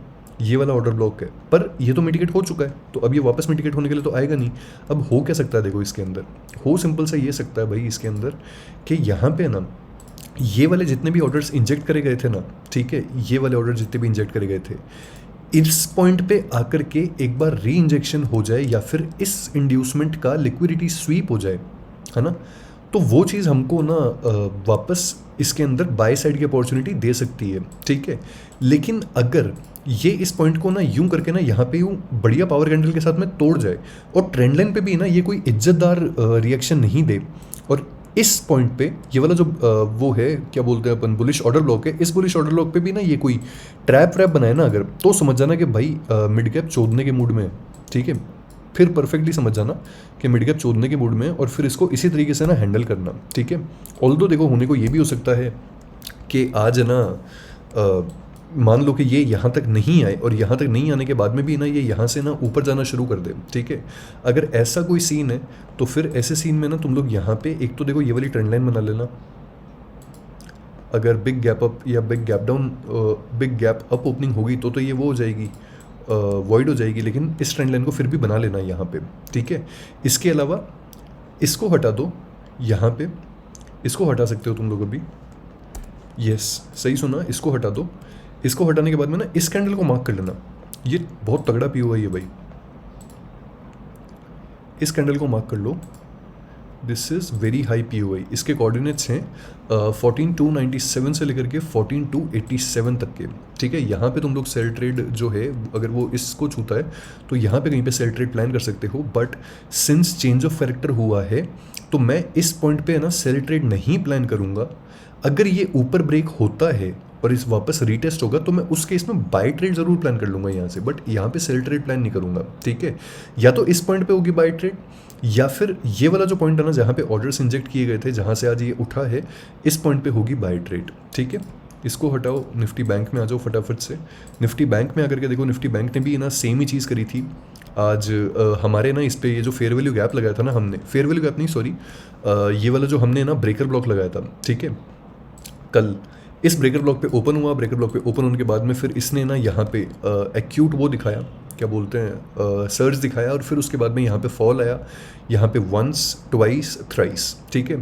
ये वाला ऑर्डर ब्लॉक है। पर ये तो मिटिगेट हो चुका है, तो अब ये वापस मिटिगेट होने के लिए तो आएगा नहीं। अब हो क्या सकता है, देखो इसके अंदर हो सिंपल सा ये सकता है भाई इसके अंदर कि यहाँ पे ना ये वाले जितने भी ऑर्डर्स इंजेक्ट करे गए थे ना, ठीक है, ये वाले ऑर्डर जितने भी इंजेक्ट करे गए थे, इस पॉइंट पे आकर के एक बार री इंजेक्शन हो जाए, या फिर इस इंड्यूसमेंट का लिक्विडिटी स्वीप हो जाए, है ना, तो वो चीज़ हमको ना वापस इसके अंदर बाय साइड की अपॉर्चुनिटी दे सकती है। ठीक है, लेकिन अगर ये इस पॉइंट को ना यूं करके ना यहाँ पे यूं बढ़िया पावर कैंडल के साथ में तोड़ जाए, और ट्रेंड लाइन पे भी ना ये कोई इज्जतदार रिएक्शन नहीं दे, और इस पॉइंट पे ये वाला जो वो है क्या बोलते हैं अपन, बुलिश ऑर्डर ब्लॉक है, इस बुलिश ऑर्डर ब्लॉक पे भी ना ये कोई ट्रैप व्रैप बनाए ना अगर, तो समझ जाना कि भाई मिड कैप चोदने के मूड में है। ठीक है, फिर परफेक्टली समझ जाना कि मिड कैप चोदने के मूड में है, और फिर इसको इसी तरीके से ना हैंडल करना। ठीक है, ऑल्दो देखो होने को ये भी हो सकता है कि आज ना मान लो कि ये यहाँ तक नहीं आए, और यहाँ तक नहीं आने के बाद में भी ना ये यहाँ से ना ऊपर जाना शुरू कर दे। ठीक है, अगर ऐसा कोई सीन है तो फिर ऐसे सीन में ना तुम लोग यहाँ पे एक तो देखो ये वाली ट्रेंड लाइन बना लेना। अगर बिग गैप अप या big gap down, big gap up opening होगी तो ये वो हो जाएगी, वॉइड हो जाएगी, लेकिन इस ट्रेंड लाइन को फिर भी बना लेना यहाँ पे। ठीक है, इसके अलावा इसको हटा दो, यहाँ पे इसको हटा सकते हो तुम लोग अभी, यस सही सुना, इसको हटा दो। इसको हटाने के बाद में ना इस कैंडल को मार्क कर लेना, ये बहुत तगड़ा PO है ये भाई, इस कैंडल को मार्क कर लो, this is very high PO। इसके कोऑर्डिनेट्स हैं 14297 से लेकर के 14287 तक के। ठीक है, यहाँ पे तुम लोग सेल ट्रेड जो है अगर वो इसको छूता है तो यहाँ पे कहीं पे सेल ट्रेड प्लान कर सकते हो, but since change of character हुआ है तो मैं इस पॉइंट पे ना सेल ट्रेड नहीं प्लान करूँगा। अगर ये ऊपर ब्रेक होता है और इस वापस रीटेस्ट होगा तो मैं उस केस में बाय ट्रेड जरूर प्लान कर लूँगा यहाँ से, बट यहाँ पे सेल ट्रेड प्लान नहीं करूँगा। ठीक है, या तो इस पॉइंट पे होगी बाय ट्रेड, या फिर ये वाला जो पॉइंट है ना जहाँ पे ऑर्डर्स इंजेक्ट किए गए थे, जहाँ से आज ये उठा है, इस पॉइंट पे होगी बाय ट्रेड। ठीक है, इसको हटाओ, निफ्टी बैंक में आ जाओ फटाफट से। निफ्टी बैंक में आकर के देखो, निफ्टी बैंक ने भी ना सेम ही चीज़ करी थी आज। हमारे ना इस पे ये जो फेयर वैल्यू गैप लगाया था ना हमने, फेयर वैल्यू गैप नहीं सॉरी, ये वाला जो हमने ना ब्रेकर ब्लॉक लगाया था, ठीक है, कल इस ब्रेकर ब्लॉक पे ओपन हुआ। ब्रेकर ब्लॉक पे ओपन होने के बाद में फिर इसने ना यहाँ पे एक्यूट वो दिखाया, क्या बोलते हैं, सर्ज दिखाया, और फिर उसके बाद में यहाँ पे फॉल आया, यहाँ पे वंस ट्वाइस थ्राइस। ठीक है,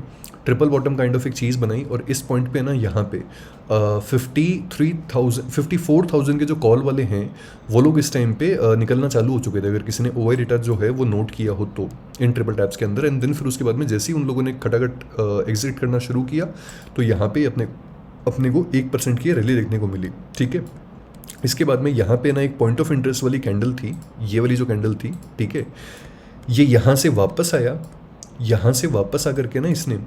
ट्रिपल बॉटम काइंड ऑफ एक चीज़ बनाई, और इस पॉइंट पे ना यहाँ पे 54,000 के जो कॉल वाले हैं वो लोग इस टाइम पे निकलना चालू हो चुके थे, अगर किसी ने ओवर रिटर्न जो है वो नोट किया हो तो इन ट्रिपल टैप्स के अंदर। एंड देन फिर उसके बाद में जैसे ही उन लोगों ने खटाखट एग्जिट करना शुरू किया तो यहाँ पे अपने को 1% की रैली देखने को मिली। ठीक है, इसके बाद में यहाँ पे ना एक पॉइंट ऑफ इंटरेस्ट वाली कैंडल थी, ये वाली जो कैंडल थी, ठीक है, ये यहाँ से वापस आया, यहाँ से वापस आकर के ना इसने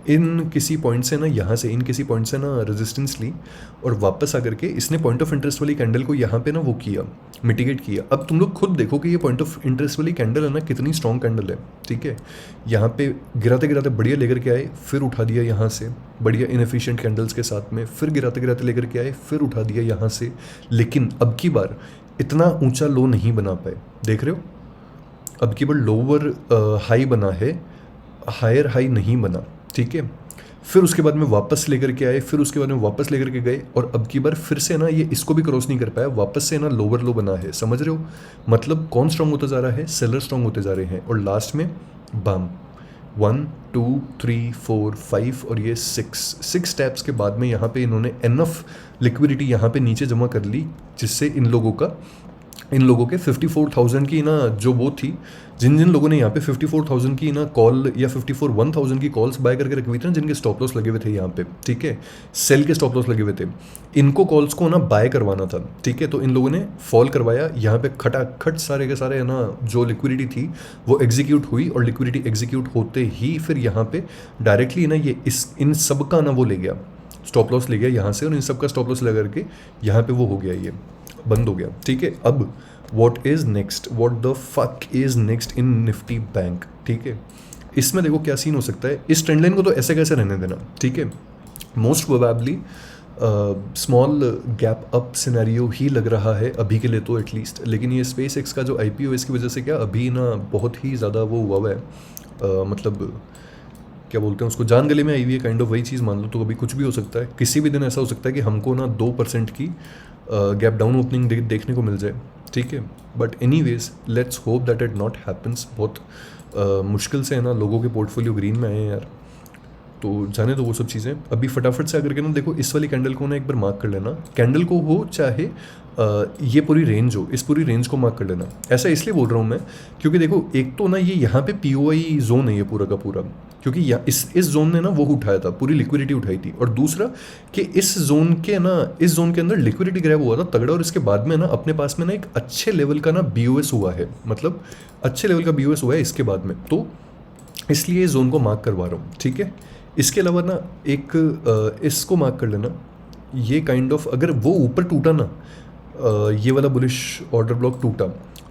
इन किसी पॉइंट से ना यहाँ से इन किसी पॉइंट से ना रेजिस्टेंस ली और वापस आकर के इसने पॉइंट ऑफ इंटरेस्ट वाली कैंडल को यहाँ पे ना वो किया, मिटिगेट किया। अब तुम लोग खुद देखो कि ये पॉइंट ऑफ इंटरेस्ट वाली कैंडल है ना कितनी स्ट्रॉन्ग कैंडल है, ठीक है। यहाँ पे गिराते गिराते बढ़िया लेकर के आए, फिर उठा दिया यहाँ से बढ़िया इनएफिशिएंट कैंडल्स के साथ में, फिर गिराते गिराते लेकर के आए, फिर उठा दिया यहाँ से। लेकिन अब की बार इतना ऊंचा लो नहीं बना पाए, देख रहे हो, अब की बार लोअर हाई बना है, हायर हाई नहीं बना, ठीक है। फिर उसके बाद में वापस लेकर के आए, फिर उसके बाद में वापस लेकर के गए, और अब की बार फिर से ना ये इसको भी क्रॉस नहीं कर पाया, वापस से ना लोअर लो बना है, समझ रहे हो। मतलब कौन स्ट्रांग होता जा रहा है, सेलर स्ट्रांग होते जा रहे हैं, और लास्ट में बम 1 2 3 4 5 और ये 6 स्टेप्स के बाद में यहाँ पे इन्होंने एनफ लिक्विडिटी यहाँ पे नीचे जमा कर ली, जिससे इन लोगों के 54,000 की ना जो वो थी, जिन जिन लोगों ने यहाँ पे 54,000 की ना कॉल या 1,000 की कॉल्स बाय करके रखी हुई थी ना, जिनके स्टॉप लॉस लगे हुए थे यहाँ पे, ठीक है, सेल के स्टॉप लॉस लगे हुए थे, इनको कॉल्स को ना बाय करवाना था, ठीक है। तो इन लोगों ने फॉल करवाया, यहाँ पे खटाखट सारे के सारे है ना जो लिक्विडिटी थी वो एग्जीक्यूट हुई, और लिक्विडिटी एग्जीक्यूट होते ही फिर यहाँ पे डायरेक्टली ना ये इन सब का ना वो ले गया, स्टॉप लॉस ले गया यहाँ से, और इन सब का स्टॉप लॉस लगा करके यहाँ पे वो हो गया, ये बंद हो गया, ठीक है। अब what is next, what the fuck is next in Nifty bank, ठीक है। इसमें देखो क्या सीन हो सकता है, इस ट्रेंड लाइन को तो ऐसे कैसे रहने देना, ठीक है। Most probably small gap up scenario ही लग रहा है अभी के लिए तो एटलीस्ट, लेकिन ये स्पेस एक्स का जो IPO है इसकी वजह से क्या अभी ना बहुत ही ज़्यादा वो हुआ है, मतलब क्या बोलते हैं उसको, जान गले में आई हुई है काइंड ऑफ, वही चीज़ मान लो। तो अभी कुछ भी हो सकता है, किसी भी दिन ऐसा हो सकता है कि हमको ना 2% की गैप डाउन ओपनिंग देखने को मिल जाए, ठीक है। But anyways let's hope that it not happens. बहुत मुश्किल से है ना लोगों के पोर्टफोलियो ग्रीन में आए हैं यार, तो जाने दो वो सब चीज़ें। अभी फटाफट से आकर के ना देखो इस वाली कैंडल को ना एक बार मार्क कर लेना, कैंडल को हो चाहे ये पूरी रेंज हो, इस पूरी रेंज को मार्क कर लेना। ऐसा इसलिए बोल रहा हूँ मैं क्योंकि देखो एक तो ना ये यहाँ पे POI जोन है ये पूरा का पूरा, क्योंकि इस जोन ने ना वो उठाया था, पूरी लिक्विडिटी उठाई थी, और दूसरा कि इस जोन के अंदर लिक्विडिटी ग्रैब हुआ था तगड़ा, और इसके बाद में ना अपने पास में ना एक अच्छे लेवल का ना BOS हुआ है, मतलब अच्छे लेवल का BOS हुआ है इसके बाद में, तो इसलिए जोन को मार्क करवा रहा हूँ, ठीक है। इसके अलावा ना एक इसको मार्क कर लेना, ये काइंड ऑफ अगर वो ऊपर टूटा ना, ये वाला बुलिश ऑर्डर ब्लॉक टूटा,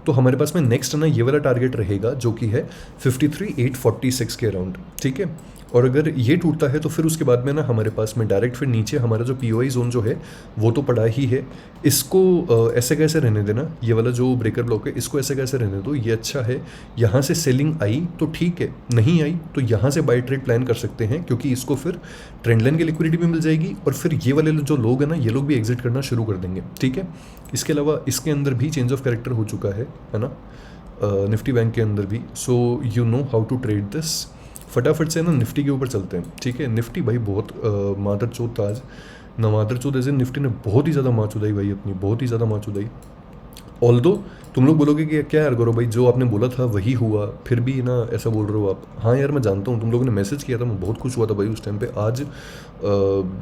तो हमारे पास में नेक्स्ट ना ये वाला टारगेट रहेगा जो कि है 53,846 के अराउंड, ठीक है। और अगर ये टूटता है तो फिर उसके बाद में ना हमारे पास में डायरेक्ट फिर नीचे हमारा जो POI जोन जो है वो तो पड़ा ही है, इसको ऐसे कैसे रहने देना, ये वाला जो ब्रेकर ब्लॉक है इसको ऐसे कैसे रहने दो, ये अच्छा है। यहाँ से सेलिंग आई तो ठीक है, नहीं आई तो यहाँ से बाय ट्रेड प्लान कर सकते हैं, क्योंकि इसको फिर ट्रेंड लाइन की लिक्विडिटी भी मिल जाएगी, और फिर ये वाले जो लोग हैं ना ये लोग भी एग्जिट करना शुरू कर देंगे, ठीक है। इसके अलावा इसके अंदर भी चेंज ऑफ कैरेक्टर हो चुका है ना, निफ्टी बैंक के अंदर भी, so you know how to trade this. फटाफट से ना निफ्टी के ऊपर चलते हैं, ठीक है। निफ्टी भाई बहुत मादर चौथ था आज ना, मादर चौथ ऐसे निफ्टी ने बहुत ही ज़्यादा मार उदाई भाई अपनी, बहुत ही ज़्यादा मार उदाई। ऑल्दो तुम लोग बोलोगे कि क्या यार गौरव भाई जो आपने बोला था वही हुआ, फिर भी ना ऐसा बोल रहे हो आप। हाँ यार मैं जानता हूँ, तुम लोगों ने मैसेज किया था, मैं बहुत खुश हुआ था भाई उस टाइम पे। आज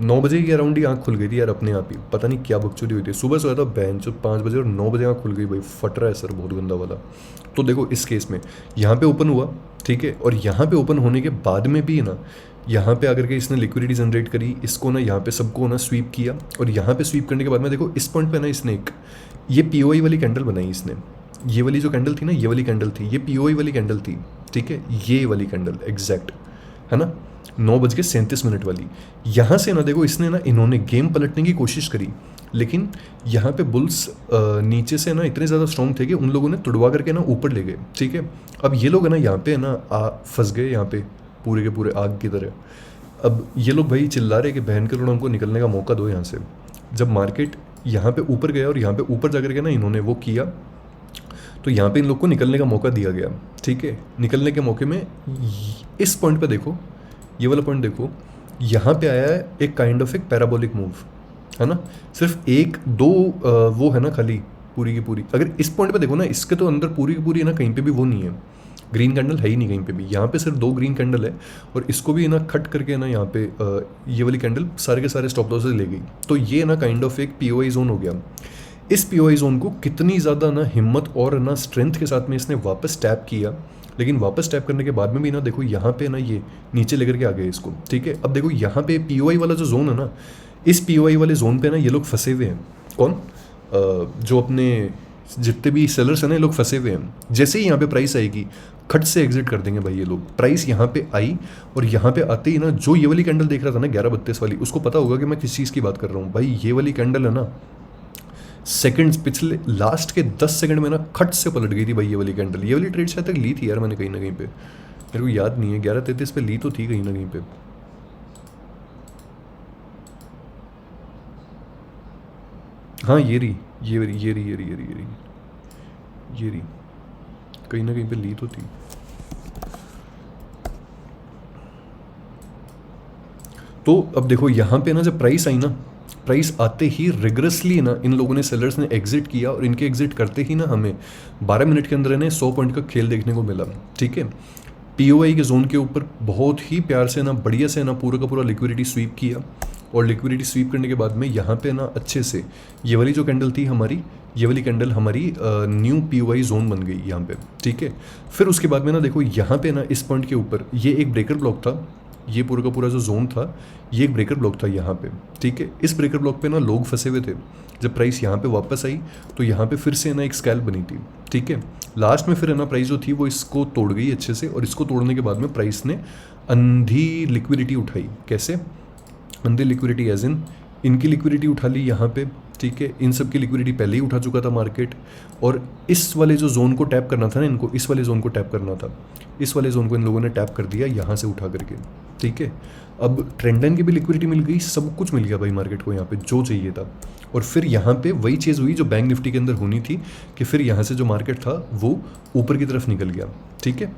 9 बजे के अराउंड ही आँख खुल गई थी यार अपने आप ही, पता नहीं क्या बकचोदी हुई थी। सुबह सोया था बैंच 5 बजे और 9 बजे आँख खुल गई भाई, फट रहा है सर बहुत गंदा वाला। तो देखो इस केस में यहाँ पे ओपन हुआ, ठीक है, और यहाँ पे ओपन होने के बाद में भी ना यहाँ पे आकर के इसने लिक्विडिटी जनरेट करी, इसको ना यहाँ पे सबको ना स्वीप किया, और यहाँ पे स्वीप करने के बाद में देखो इस पॉइंट पे ना इसने एक ये POI वाली कैंडल बनाई इसने, ये वाली जो कैंडल थी ना, ये वाली कैंडल थी, ये POI वाली कैंडल थी, ठीक है, ये वाली कैंडल एग्जैक्ट है ना 9:37 वाली। यहाँ से ना देखो इसने ना इन्होंने गेम पलटने की कोशिश करी, लेकिन यहाँ पे बुल्स नीचे से ना इतने ज़्यादा स्ट्रॉन्ग थे कि उन लोगों ने तुड़वा करके ना ऊपर ले गए, ठीक है। अब ये लोग है ना यहाँ पे ना फंस गए, यहाँ पे पूरे के पूरे आग की तरह। अब ये लोग भाई चिल्ला रहे कि बहन के लोग हमको निकलने का मौका दो यहाँ से। जब मार्केट यहाँ पे ऊपर गया और यहाँ पे ऊपर जाकर के ना इन्होंने वो किया, तो यहाँ पे इन लोग को निकलने का मौका दिया गया, ठीक है। निकलने के मौके में इस पॉइंट पे देखो, ये वाला पॉइंट देखो, यहाँ पे आया है एक काइंड ऑफ एक पैराबोलिक मूव, है ना। सिर्फ 1-2 वो है ना खाली पूरी की पूरी। अगर इस पॉइंट पे देखो ना, इसके तो अंदर पूरी की पूरी है ना, कहीं पे भी वो नहीं है, ग्रीन कैंडल है ही नहीं कहीं पे भी। यहाँ पे सिर्फ 2 ग्रीन कैंडल है, और इसको भी ना खट करके ना यहाँ पे ये वाली कैंडल सारे के सारे स्टॉप लॉसेस ले गई। तो ये ना काइंड ऑफ एक POI जोन हो गया। इस पीओआई जोन को कितनी ज़्यादा ना हिम्मत और ना स्ट्रेंथ के साथ में इसने वापस टैप किया, लेकिन वापस टैप करने के बाद में भी ना देखो यहाँ पे ना ये नीचे लेकर के आ गए इसको, ठीक है। अब देखो यहाँ पे पीओआई वाला जो जोन है ना, इस पीओआई वाले जोन पे ना ये लोग फंसे हुए हैं। कौन? जो अपने जितने भी सेलर्स हैं ना, ये लोग फंसे हुए हैं। जैसे ही यहाँ पे प्राइस आएगी खट से एग्जिट कर देंगे भाई ये लोग। प्राइस यहाँ पे आई और यहाँ पे आते ही ना, जो ये वाली कैंडल देख रहा था ना 11:32 वाली, उसको पता होगा कि मैं किस चीज़ की बात कर रहा हूँ भाई। ये वाली कैंडल है ना, सेकंड्स पिछले लास्ट के 10 सेकंड में ना खट से पलट गई थी भाई ये वाली कैंडल। ये वाली ट्रेड शायद तक ली थी यार मैंने कहीं ना कहीं पे, मेरे को याद नहीं है, 11:33 पे ली तो थी कहीं ना कहीं पे। हाँ ये रही, ये रही, ये रही, ये रही, ये रही, ये रही, ये रही, कहीं ना कहीं पे ली तो थी। तो अब देखो यहाँ पे ना जब प्राइस आई ना, प्राइस आते ही रिगरसली ना इन लोगों ने, सेलर्स ने एग्जिट किया, और इनके एग्जिट करते ही ना हमें 12 मिनट के अंदर इन्हें 100 पॉइंट का खेल देखने को मिला, ठीक है। पीओआई के जोन के ऊपर बहुत ही प्यार से ना, बढ़िया से ना पूरा का पूरा लिक्विडिटी स्वीप किया, और लिक्विडिटी स्वीप करने के बाद में यहाँ पे ना अच्छे से ये वाली जो कैंडल थी हमारी, ये वाली कैंडल हमारी न्यू पीओआई जोन बन गई यहाँ पे, ठीक है। फिर उसके बाद में ना देखो यहाँ पे ना इस पॉइंट के ऊपर ये एक ब्रेकर ब्लॉक था, ये पूरा का पूरा जो जोन था ये एक ब्रेकर ब्लॉक था यहाँ पे, ठीक है। इस ब्रेकर ब्लॉक पे ना लोग फंसे हुए थे। जब प्राइस यहाँ पे वापस आई तो यहाँ पे फिर से ना एक स्कैल्प बनी थी, ठीक है। लास्ट में फिर है ना प्राइस जो थी वो इसको तोड़ गई अच्छे से, और इसको तोड़ने के बाद में प्राइस ने अंधी लिक्विडिटी उठाई। कैसे अंधी लिक्विडिटी? एज इन इनकी लिक्विडिटी उठा ली यहाँ पे, ठीक है। इन सब की लिक्विडिटी पहले ही उठा चुका था मार्केट, और इस वाले जो जोन को टैप करना था ना इनको, इस वाले जोन को टैप करना था, इस वाले जोन को इन लोगों ने टैप कर दिया यहाँ से उठा करके, ठीक है। अब ट्रेंड लाइन की भी लिक्विडिटी मिल गई, सब कुछ मिल गया भाई मार्केट को यहाँ पे जो चाहिए था। और फिर यहाँ पे वही चीज़ हुई जो बैंक निफ्टी के अंदर होनी थी, कि फिर यहाँ से जो मार्केट था वो ऊपर की तरफ निकल गया, ठीक है।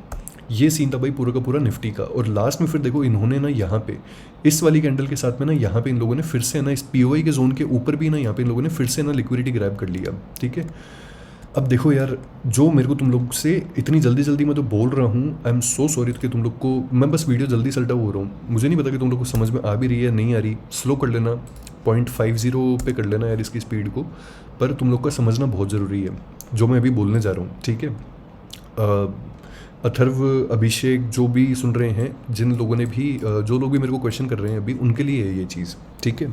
ये सीन था भाई पूरा का पूरा निफ्टी का। और लास्ट में फिर देखो इन्होंने ना यहाँ पे इस वाली कैंडल के साथ में ना यहाँ पे इन लोगों ने फिर से ना इस पीओआई के जोन के ऊपर भी ना यहाँ पे इन लोगों ने फिर से ना लिक्विडिटी ग्रैब कर लिया, ठीक है। अब देखो यार, जो मेरे को तुम लोग से इतनी जल्दी जल्दी मैं तो बोल रहा हूँ, आई एम सो सॉरी कि तुम लोग को मैं बस वीडियो जल्दी सल्टा हो रहा हूँ। मुझे नहीं पता कि तुम लोग को समझ में आ भी रही है नहीं आ रही। स्लो कर लेना, 0.50 पे कर लेना यार इसकी स्पीड को, पर तुम लोग का समझना बहुत ज़रूरी है जो मैं अभी बोलने जा रहा हूँ, ठीक है। अथर्व, अभिषेक, जो भी सुन रहे हैं, जिन लोगों ने भी जो लोग भी मेरे को क्वेश्चन कर रहे हैं अभी, उनके लिए है ये चीज़, ठीक है।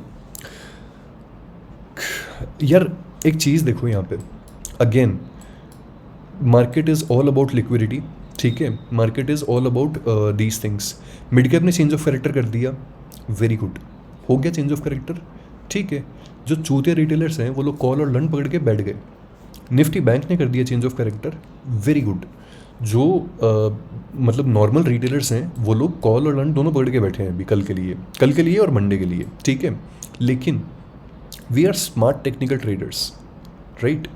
यार एक चीज़ देखो यहाँ पे, again market is all about liquidity, ठीक है। Market is all about these things. Mid cap ने चेंज ऑफ कैरेक्टर कर दिया, वेरी गुड, हो गया चेंज ऑफ कैरेक्टर, ठीक है। जो चूतिया रिटेलर्स हैं वो लोग कॉल और लन पकड़ के बैठ गए। निफ्टी बैंक ने कर दिया change of character, very good. जो मतलब नॉर्मल रिटेलर्स हैं वो लोग कॉल और लन दोनों पकड़ के बैठे हैं अभी कल के लिए और मंडे के लिए, ठीक है। लेकिन we are smart technical traders, right.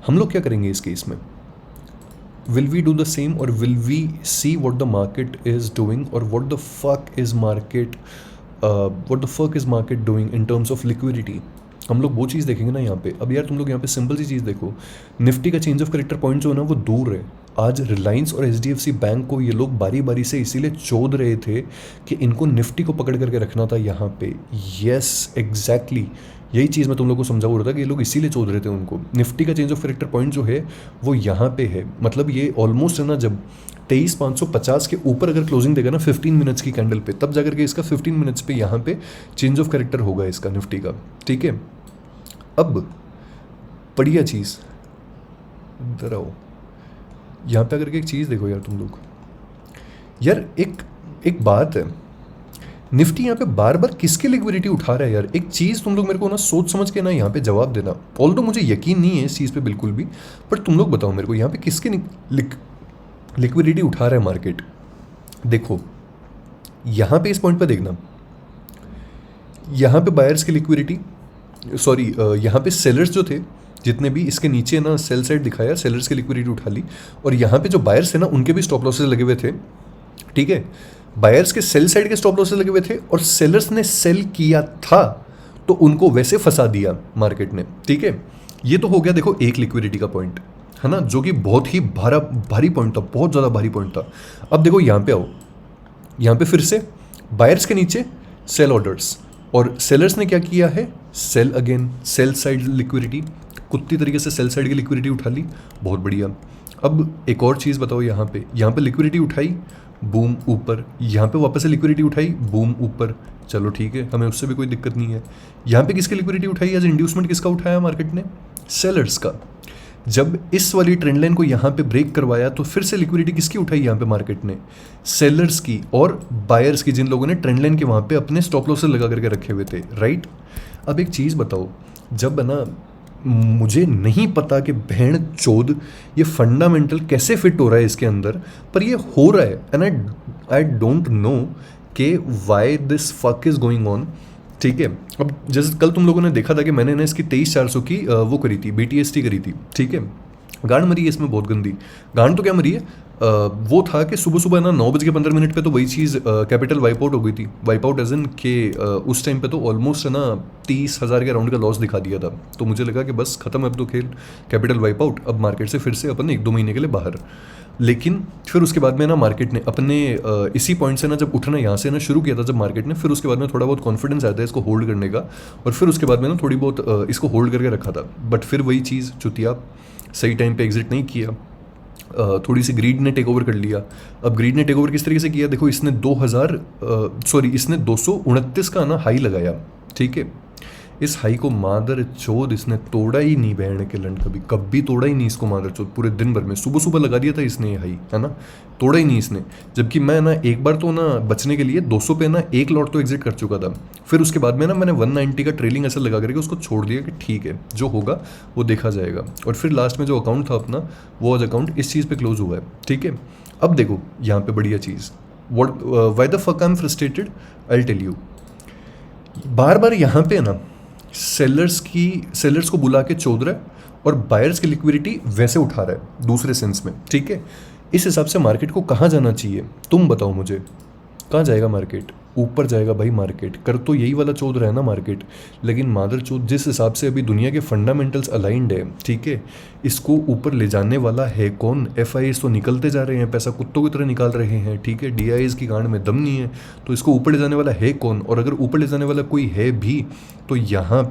हम लोग क्या करेंगे इस केस में? Will we do the same, और will we see what the market is doing, और what the fuck is market doing in terms of liquidity? हम लोग वो चीज़ देखेंगे ना यहाँ पे। अब यार तुम लोग यहाँ पे सिंपल सी चीज़ देखो, निफ्टी का चेंज ऑफ कैरेक्टर पॉइंट जो है ना वो दूर है। आज रिलायंस और एचडीएफसी बैंक को ये लोग बारी बारी से इसीलिए चोद रहे थे कि इनको निफ्टी को पकड़ करके रखना था यहाँ पे। यस एग्जैक्टली, यही चीज़ मैं तुम लोग को समझा हो रहा था कि ये लोग इसीलिए चोद रहे थे उनको। निफ्टी का चेंज ऑफ कैरेक्टर पॉइंट जो है वो यहाँ पे है, मतलब ये ऑलमोस्ट है ना, जब 23,550 के ऊपर अगर क्लोजिंग देगा ना 15 मिनट्स की कैंडल पे, तब जाकर के इसका 15 मिनट्स पे यहाँ पे चेंज ऑफ कैरेक्टर होगा इसका निफ्टी का, ठीक है। अब बढ़िया चीज़, इधर आओ, यहाँ पे आकर के एक चीज़ देखो यार तुम लोग। यार एक बात है, निफ्टी यहाँ पे बार बार किसकी लिक्विडिटी उठा रहा है यार? एक चीज़ तुम लोग मेरे को ना सोच समझ के ना यहाँ पे जवाब देना। ऑल्दो मुझे यकीन नहीं है इस चीज़ पे बिल्कुल भी, पर तुम लोग बताओ मेरे को यहाँ पे किसकी लिक्विडिटी उठा रहा है मार्केट? देखो यहाँ पे इस पॉइंट पे देखना, यहाँ पे बायर्स की लिक्विडिटी, सॉरी यहाँ पे सेलर्स जो थे जितने भी, इसके नीचे ना सेल साइड दिखाया, सेलर्स की लिक्विडिटी उठा ली। और यहाँ पे जो बायर्स थे ना उनके भी स्टॉप लॉसेस लगे हुए थे, ठीक है। बायर्स के सेल साइड के स्टॉप लॉसेस लगे हुए थे, और सेलर्स ने सेल किया था तो उनको वैसे फंसा दिया मार्केट ने, ठीक है। ये तो हो गया देखो एक लिक्विडिटी का पॉइंट, है ना, जो कि बहुत ही भारी पॉइंट था, बहुत ज़्यादा भारी पॉइंट था। अब देखो यहाँ पे आओ, यहाँ पे फिर से बायर्स के नीचे सेल ऑर्डर्स, और सेलर्स ने क्या किया है, sell again, sell side liquidity, कुत्ती तरीके से सेल साइड की लिक्विडिटी उठा ली, बहुत बढ़िया। अब एक और चीज़ बताओ, यहाँ पे लिक्विडिटी उठाई, बूम ऊपर, यहाँ पे वापस से लिक्विडिटी उठाई, बूम ऊपर, चलो ठीक है, हमें उससे भी कोई दिक्कत नहीं है। यहाँ पे किसकी लिक्विडिटी उठाई एज इंड्यूसमेंट, किसका उठाया मार्केट ने, सेलर्स का। जब इस वाली ट्रेंड लाइन को यहाँ पे ब्रेक करवाया तो फिर से लिक्विडिटी किसकी उठाई यहाँ पे मार्केट ने, सेलर्स की और बायर्स की, जिन लोगों ने ट्रेंड लाइन के वहाँ पे अपने स्टॉप लॉस लगा करके रखे हुए थे, राइट। अब एक चीज़ बताओ, जब ना मुझे नहीं पता कि भेड़ चोद ये फंडामेंटल कैसे फिट हो रहा है इसके अंदर, पर ये हो रहा है, एंड आई डोंट नो कि why this fuck is going on, ठीक है। अब जैसे कल तुम लोगों ने देखा था कि मैंने ना इसकी 23,400 की वो करी थी, BTST करी थी, ठीक है। गांड मरी है इसमें बहुत गंदी। गांड तो क्या मरी है, वो था कि सुबह सुबह ना 9:15 पे तो वही चीज़ कैपिटल वाइप आउट हो गई थी। वाइप आउट एज इन के उस टाइम पे तो ऑलमोस्ट ना 30,000 के राउंड का लॉस दिखा दिया था। तो मुझे लगा कि बस खत्म है अब तो खेल, कैपिटल वाइप आउट, अब मार्केट से फिर से अपन 1-2 महीने के लिए बाहर। लेकिन फिर उसके बाद में ना मार्केट ने अपने इसी पॉइंट से ना जब उठना यहाँ से ना शुरू किया था जब मार्केट ने, फिर उसके बाद में थोड़ा बहुत कॉन्फिडेंस आया था इसको होल्ड करने का, और फिर उसके बाद में ना थोड़ी बहुत इसको होल्ड करके रखा था। बट फिर वही चीज़ चुतिया, सही टाइम पे एग्जिट नहीं किया, थोड़ी सी ग्रीड ने टेक ओवर कर लिया। अब ग्रीड ने टेक ओवर किस तरीके से किया, देखो इसने 229 का ना हाई लगाया, ठीक है। इस हाई को मादर चोद इसने तोड़ा ही नहीं, बहन के लंड कभी तोड़ा ही नहीं इसको मादर चोद, पूरे दिन भर में सुबह सुबह लगा दिया था इसने ये हाई, है ना, तोड़ा ही नहीं इसने। जबकि मैं ना एक बार तो ना बचने के लिए 200 पे ना एक लॉट तो एग्जिट कर चुका था। फिर उसके बाद में ना मैंने 190 का ट्रेलिंग ऐसा लगा करके उसको छोड़ दिया कि ठीक है जो होगा वो देखा जाएगा। और फिर लास्ट में जो अकाउंट था अपना, वो आज अकाउंट इस चीज़ पे क्लोज हुआ है, ठीक है। अब देखो यहाँ पे बढ़िया चीज़, what why the fuck I am frustrated, I will tell you. बार बार यहाँ पे ना सेलर्स को बुला के चोद रहा है और बायर्स की लिक्विडिटी वैसे उठा रहा है दूसरे सेंस में, ठीक है। इस हिसाब से मार्केट को कहाँ जाना चाहिए, तुम बताओ मुझे, कहाँ जाएगा मार्केट, ऊपर जाएगा भाई मार्केट, कर तो यही वाला चौध रहा है ना मार्केट। लेकिन मादर चौध जिस हिसाब से अभी दुनिया के फंडामेंटल्स अलाइंड है, ठीक है, इसको ऊपर ले जाने वाला है कौन, FIIs तो निकलते जा रहे हैं, पैसा कुत्तों की तरह निकाल रहे हैं, ठीक है, DIIs की गांड में दम नहीं है, तो इसको ऊपर ले जाने वाला है कौन। और अगर ऊपर ले जाने वाला कोई है भी तो यहाँ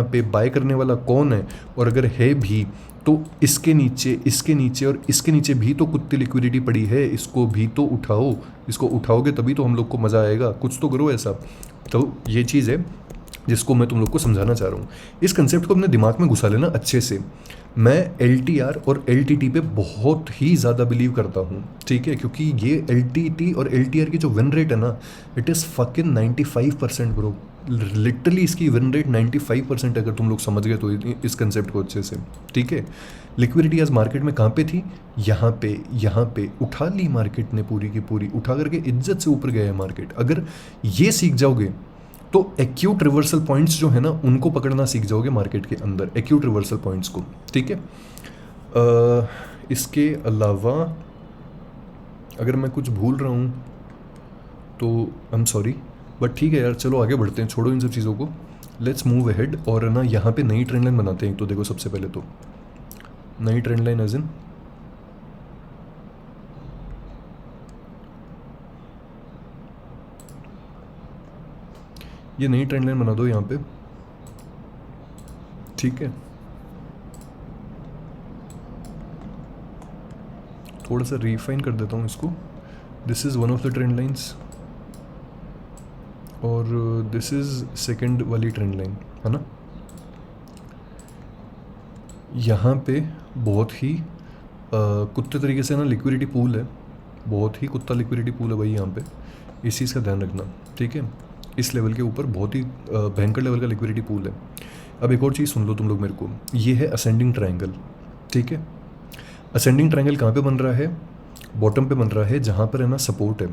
पे बाय करने वाला कौन है, और अगर है भी तो इसके नीचे और इसके नीचे भी तो कुत्ती लिक्विडिटी पड़ी है, इसको भी तो उठाओ, इसको उठाओगे तभी तो हम लोग को मज़ा आएगा, कुछ तो करो ऐसा। तो ये चीज़ है जिसको मैं तुम लोग को समझाना चाह रहा हूँ। इस कंसेप्ट को अपने दिमाग में घुसा लेना अच्छे से। मैं LTR और LTT पे बहुत ही ज़्यादा बिलीव करता हूँ, ठीक है, क्योंकि ये LTT और LTR की जो विन रेट है ना, it is fucking 95% bro, literally इसकी विन रेट 95%, अगर तुम लोग समझ गए तो इस कंसेप्ट को अच्छे से, ठीक है। लिक्विडिटी आज मार्केट में कहाँ पे थी, यहाँ पे उठा ली मार्केट ने, पूरी की पूरी उठा करके इज्जत से ऊपर गया है मार्केट। अगर ये सीख जाओगे तो एक्यूट रिवर्सल पॉइंट्स जो है ना उनको पकड़ना सीख जाओगे मार्केट के अंदर, एक्यूट रिवर्सल पॉइंट्स को, ठीक है। इसके अलावा अगर मैं कुछ भूल रहा हूँ तो आई एम सॉरी, बट ठीक है यार, चलो आगे बढ़ते हैं, छोड़ो इन सब चीज़ों को, लेट्स मूव अहेड। और ना यहाँ पे नई ट्रेंड लाइन बनाते हैं। तो देखो सबसे पहले तो नई ट्रेंड लाइन एज इन ये नई ट्रेंड लाइन बना दो यहाँ पे, ठीक है। थोड़ा सा रिफाइन कर देता हूँ इसको। This is one of the trend lines और दिस इज़ सेकंड वाली ट्रेंड लाइन, है ना। यहाँ पे बहुत ही कुत्ते तरीके से ना लिक्विडिटी पूल है, बहुत ही कुत्ता लिक्विडिटी पूल है भाई यहाँ पे, इस चीज़ का ध्यान रखना, ठीक है। इस लेवल के ऊपर बहुत ही भयंकर लेवल का लिक्विडिटी पूल है। अब एक और चीज़ सुन लो तुम लोग मेरे को, ये है असेंडिंग ट्रायंगल, ठीक है। असेंडिंग ट्रायंगल कहाँ पे बन रहा है, बॉटम पे बन रहा है, जहाँ पर है ना सपोर्ट है,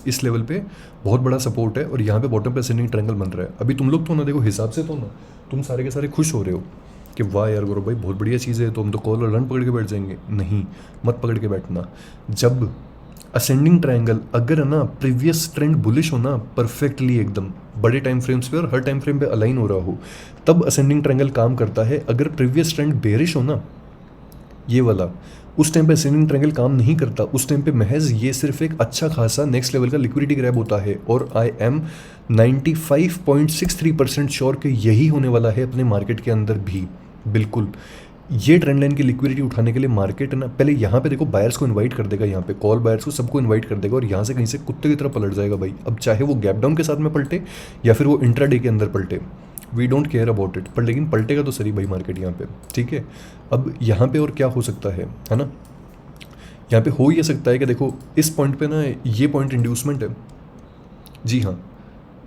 इस लेवल पे बहुत बड़ा सपोर्ट है, और यहाँ पे बॉटम पे असेंडिंग ट्रायंगल बन रहा है। अभी तुम लोग तो ना देखो हिसाब से तो ना तुम सारे के सारे खुश हो रहे हो कि वाह यार गौरव भाई बहुत बढ़िया चीज़ है, तो हम तो कॉल और रन पकड़ के बैठ जाएंगे। नहीं, मत पकड़ के बैठना। जब असेंडिंग ट्रायंगल अगर है ना प्रीवियस ट्रेंड बुलिश हो ना, परफेक्टली एकदम बड़े टाइम फ्रेम्स पे और हर टाइम फ्रेम पे अलाइन हो रहा हो, तब असेंडिंग ट्रायंगल काम करता है। अगर प्रीवियस ट्रेंड बेरिश हो ना, ये वाला, उस टाइम पे असेंडिंग ट्रायंगल काम नहीं करता। उस टाइम पे महज ये सिर्फ एक अच्छा खासा नेक्स्ट लेवल का लिक्विडिटी ग्रैब होता है, और आई एम 95.63% श्योर कि यही होने वाला है अपने मार्केट के अंदर भी। बिल्कुल ये ट्रेंड लाइन की लिक्विडिटी उठाने के लिए मार्केट ना पहले यहाँ पे देखो बायर्स को इनवाइट कर देगा, यहाँ पे कॉल बायर्स को सबको इनवाइट कर देगा, और यहाँ से कहीं से कुत्ते की तरह पलट जाएगा भाई। अब चाहे वो गैप डाउन के साथ में पलटे या फिर वो इंट्राडे के अंदर पलटे, we don't care about it, पर लेकिन पलटेगा तो सही भाई मार्केट यहाँ पे, ठीक है। अब यहाँ पे और क्या हो सकता है ना, यहाँ पे हो ये सकता है कि देखो इस पॉइंट पे ना ये पॉइंट इंड्यूसमेंट है। जी हाँ,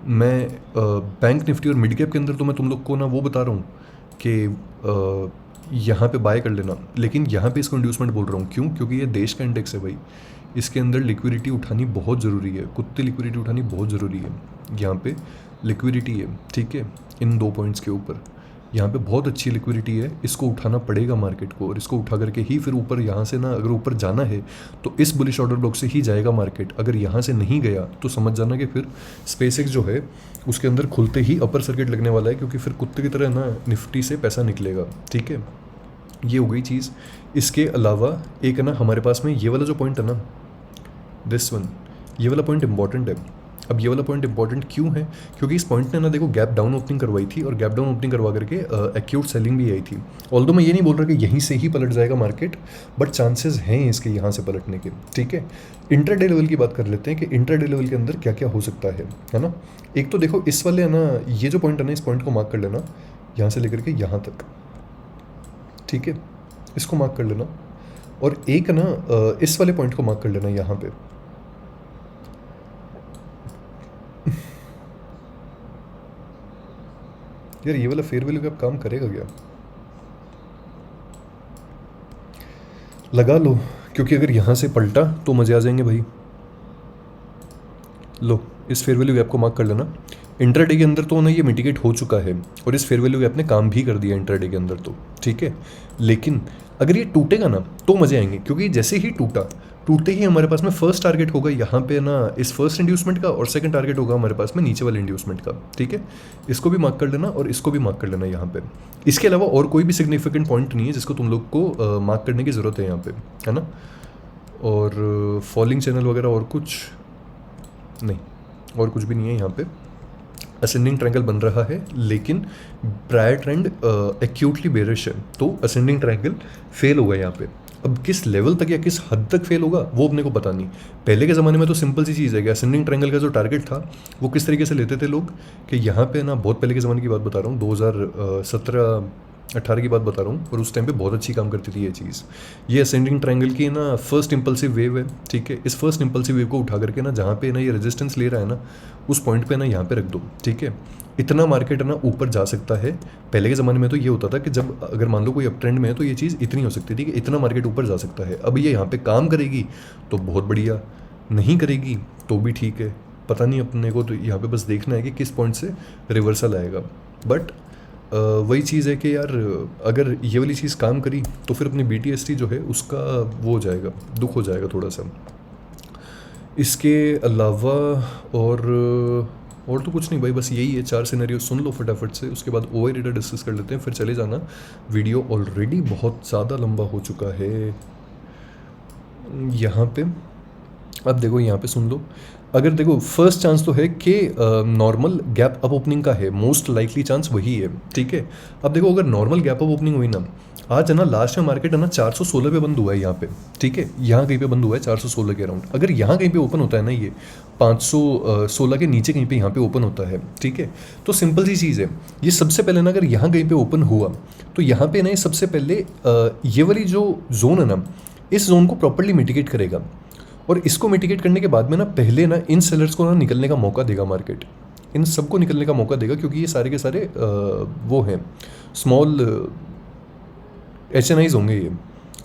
मैं बैंक निफ्टी और मिड कैप के अंदर तो मैं तुम लोग को ना वो बता रहा हूँ कि यहाँ पे बाय कर लेना, लेकिन यहाँ पे इसको इंड्यूसमेंट बोल रहा हूँ क्यों, क्योंकि ये देश का इंडेक्स है भाई, इसके अंदर लिक्विडिटी उठानी बहुत ज़रूरी है, कुत्ते लिक्विडिटी उठानी बहुत ज़रूरी है। यहाँ पे लिक्विडिटी है, ठीक है, इन 2 पॉइंट्स के ऊपर यहाँ पे बहुत अच्छी लिक्विडिटी है, इसको उठाना पड़ेगा मार्केट को, और इसको उठा करके ही फिर ऊपर यहाँ से ना अगर ऊपर जाना है तो इस बुलिश ऑर्डर ब्लॉक से ही जाएगा मार्केट। अगर यहाँ से नहीं गया तो समझ जाना कि फिर स्पेसएक्स जो है उसके अंदर खुलते ही अपर सर्किट लगने वाला है, क्योंकि फिर कुत्ते की तरह ना निफ्टी से पैसा निकलेगा, ठीक है। ये हो गई चीज़। इसके अलावा एक है ना हमारे पास में ये वाला जो पॉइंट है ना, दिस वन, ये वाला पॉइंट इंपॉर्टेंट है। अब ये वाला पॉइंट इंपॉर्टेंट क्यों है, क्योंकि इस पॉइंट ने ना देखो गैप डाउन ओपनिंग करवाई थी, और गैप डाउन ओपनिंग करवा करके एक्यूट सेलिंग भी आई थी। ऑल्दो मैं ये नहीं बोल रहा कि यहीं से ही पलट जाएगा मार्केट, बट चांसेस हैं इसके यहाँ से पलटने के, ठीक है। इंट्राडे लेवल की बात कर लेते हैं कि इंट्राडे लेवल के अंदर क्या क्या हो सकता है ना। एक तो देखो इस वाले है ना, ये जो पॉइंट है ना, इस पॉइंट को मार्क कर लेना यहाँ से लेकर के यहाँ तक, ठीक है, इसको मार्क कर लेना। और एक ना इस वाले पॉइंट को मार्क कर लेना यहाँ पे, यार ये वाला फेयर वैल्यू का काम करेगा क्या, लगा लो, क्योंकि अगर यहाँ से पलटा तो मज़े आ जाएंगे भाई। लो इस फेयर वैल्यू गैप को मार्क कर लेना। इंट्राडे के अंदर तो ना ये मिटिगेट हो चुका है, और इस फेयर वैल्यू गैप ने काम भी कर दिया इंट्राडे के अंदर तो, ठीक है। लेकिन अगर ये टूटेगा ना तो मज़े आएंगे, क्योंकि जैसे ही टूटते ही हमारे पास में फर्स्ट टारगेट होगा यहाँ पे ना इस फर्स्ट इंड्यूसमेंट का, और सेकंड टारगेट होगा हमारे पास में नीचे वाले इंड्यूसमेंट का, ठीक है। इसको भी मार्क कर लेना और इसको भी मार्क कर लेना यहाँ पे। इसके अलावा और कोई भी सिग्निफिकेंट पॉइंट नहीं है जिसको तुम लोग को मार्क करने की ज़रूरत है यहाँ पे, है ना। और फॉलिंग चैनल वगैरह और कुछ नहीं, और कुछ भी नहीं है यहाँ पे। असेंडिंग ट्रायंगल बन रहा है, लेकिन प्रायर ट्रेंड एक्यूटली बेरिश है, तो असेंडिंग ट्रायंगल फेल होगा यहाँ पे। अब किस लेवल तक या किस हद तक फेल होगा वो अपने को पता नहीं। पहले के ज़माने में तो सिंपल सी चीज़ है कि असेंडिंग ट्रायंगल का जो टारगेट था वो किस तरीके से लेते थे लोग, कि यहाँ पे ना बहुत पहले के ज़माने की बात बता रहा हूँ, 2017-18 की बात बता रहा हूँ, और उस टाइम पे बहुत अच्छी काम करती थी ये चीज़। ये असेंडिंग ट्रायंगल की ना फर्स्ट इंपल्सिव वेव है, ठीक है। इस फर्स्ट इंपल्सिव वेव को उठा करके ना जहाँ पे ना ये रेजिस्टेंस ले रहा है ना, उस पॉइंट पे ना यहाँ पे रख दो, ठीक है। इतना मार्केट ना ऊपर जा सकता है। पहले के ज़माने में तो ये होता था कि जब अगर मान लो कोई अप ट्रेंड में है तो ये चीज़ इतनी हो सकती थी कि इतना मार्केट ऊपर जा सकता है। अब ये यहाँ पे काम करेगी तो बहुत बढ़िया, नहीं करेगी तो भी ठीक है, पता नहीं अपने को। तो यहाँ पे बस देखना है कि किस पॉइंट से रिवर्सल आएगा। बट वही चीज़ है कि यार अगर ये वाली चीज़ काम करी तो फिर अपनी BTST जो है उसका वो हो जाएगा, दुख हो जाएगा थोड़ा सा। इसके अलावा और तो कुछ नहीं भाई, बस यही है। 4 सिनेरियो सुन लो फटाफट से, उसके बाद ओवररेटेड डिस्कस कर लेते हैं, फिर चले जाना। वीडियो ऑलरेडी बहुत ज़्यादा लंबा हो चुका है यहाँ पे। अब देखो यहाँ पे सुन लो, अगर देखो फर्स्ट चांस तो है कि नॉर्मल गैप अप ओपनिंग का है, मोस्ट लाइकली चांस वही है, ठीक है। अब देखो अगर नॉर्मल गैप अप ओपनिंग हुई ना, आज है ना लास्ट में मार्केट है ना 416 पे बंद हुआ है यहाँ पे, ठीक है। यहाँ कहीं पे बंद हुआ है 416 के अराउंड। अगर यहाँ कहीं पे ओपन होता है ना, ये 516 के नीचे कहीं पे यहाँ पे ओपन होता है, ठीक है, तो सिंपल सी चीज़ है। ये सबसे पहले ना अगर यहाँ कहीं पे ओपन हुआ तो यहाँ पे ना ये सबसे पहले ये वाली जो जोन है ना, इस जोन को प्रॉपरली मिटिगेट करेगा, और इसको मिटिगेट करने के बाद में ना पहले ना इन सेलर्स को ना निकलने का मौका देगा मार्केट, इन सबको निकलने का मौका देगा, क्योंकि ये सारे के सारे वो हैं स्मॉल HNIs होंगे, ये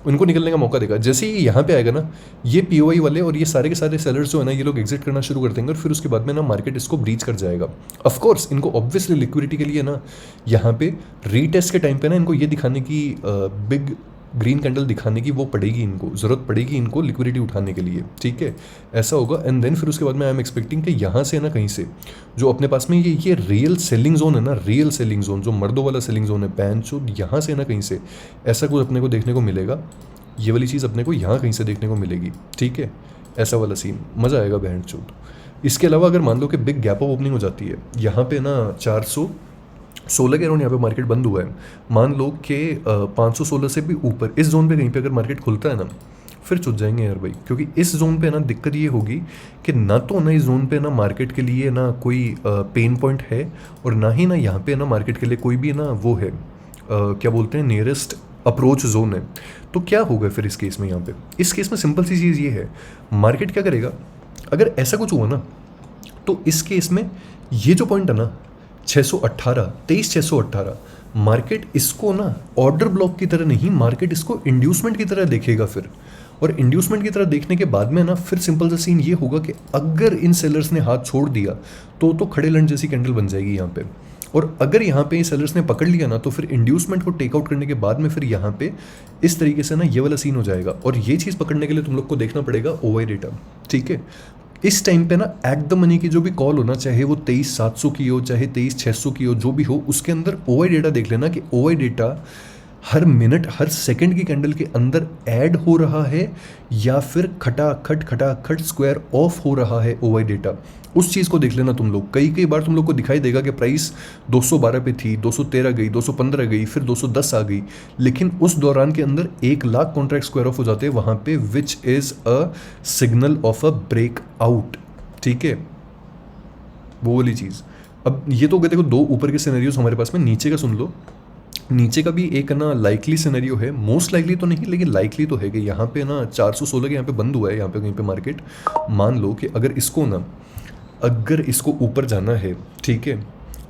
उनको निकलने का मौका देगा। जैसे ही यहाँ पे आएगा ना, ये POI वाले और ये सारे के सारे सेलर्स जो है ना, ये लोग एग्जिट करना शुरू कर देंगे, और फिर उसके बाद में ना मार्केट इसको ब्रीच कर जाएगा। ऑफ कोर्स इनको ऑब्वियसली लिक्विडिटी के लिए ना यहाँ पे रीटेस्ट के टाइम पे ना इनको ये दिखाने की बिग ग्रीन कैंडल दिखाने की वो पड़ेगी, इनको ज़रूरत पड़ेगी इनको लिक्विडिटी उठाने के लिए, ठीक है, ऐसा होगा। एंड देन फिर उसके बाद में आई एम एक्सपेक्टिंग कि यहाँ से ना कहीं से जो अपने पास में ये रियल सेलिंग जोन है ना, रियल सेलिंग जोन जो मर्दों वाला सेलिंग जोन है पैन चो, यहाँ से ना कहीं से ऐसा कुछ अपने को देखने को मिलेगा, ये वाली चीज़ अपने को यहाँ कहीं से देखने को मिलेगी, ठीक है, ऐसा वाला सीन मज़ा आएगा बहन चोद। इसके अलावा अगर मान लो कि बिग गैप ऑफ ओपनिंग हो जाती है यहाँ पे ना 416 के अराउंड यहाँ पे मार्केट बंद हुआ है, मान लो कि 516 से भी ऊपर इस जोन पे कहीं पे अगर मार्केट खुलता है ना, फिर चुट जाएंगे यार भाई, क्योंकि इस जोन पे ना दिक्कत ये होगी कि ना तो ना इस जोन पे ना मार्केट के लिए ना कोई पेन पॉइंट है, और ना ही ना यहाँ पे ना मार्केट के लिए कोई भी ना वो है क्या बोलते हैं नियरेस्ट अप्रोच जोन है। तो क्या होगा फिर इस केस में, यहाँ पे इस केस में सिंपल सी चीज़ ये है, मार्केट क्या करेगा अगर ऐसा कुछ हुआ ना, तो इस केस में ये जो पॉइंट है ना 618 23,618, मार्केट इसको ना ऑर्डर ब्लॉक की तरह नहीं, मार्केट इसको इंड्यूसमेंट की तरह देखेगा फिर, और इंड्यूसमेंट की तरह देखने के बाद में ना फिर सिंपल सा सीन ये होगा कि अगर इन सेलर्स ने हाथ छोड़ दिया तो खड़े लंड जैसी कैंडल बन जाएगी यहाँ पे, और अगर यहाँ पे सेलर्स ने पकड़ लिया ना तो फिर इंड्यूसमेंट को टेकआउट करने के बाद में फिर यहाँ पे इस तरीके से ना ये वाला सीन हो जाएगा। और ये चीज़ पकड़ने के लिए तुम लोग को देखना पड़ेगा ओवाई डेटा, ठीक है। इस टाइम पे ना एट द मनी की जो भी कॉल हो ना, चाहे वो 23,700 की हो चाहे 23,600 की हो, जो भी हो उसके अंदर ओवाई डेटा देख लेना कि ओवाई डेटा हर मिनट हर सेकंड की कैंडल के अंदर ऐड हो रहा है या फिर खटाखट स्क्वायर ऑफ हो रहा है ओवाई डेटा, उस चीज़ को देख लेना तुम लोग। कई बार तुम लोग को दिखाई देगा कि प्राइस 212 पे थी, 213 गई, 215 गई, फिर 210 आ गई, लेकिन उस दौरान के अंदर 1,00,000 कॉन्ट्रैक्ट स्क्वायर ऑफ हो जाते हैं वहाँ पे, which is a signal of a breakout, ठीक है, वो वाली चीज़। अब ये तो देखो दो ऊपर के सिनेरियोज हमारे पास में, नीचे का सुन लो, नीचे का भी एक ना लाइकली सिनेरियो है, मोस्ट लाइकली तो नहीं लेकिन लाइकली तो है कि यहाँ पे ना 416 के यहाँ पे बंद हुआ है, यहाँ पे कहीं पे मार्केट, मान लो कि अगर इसको ऊपर जाना है, ठीक है,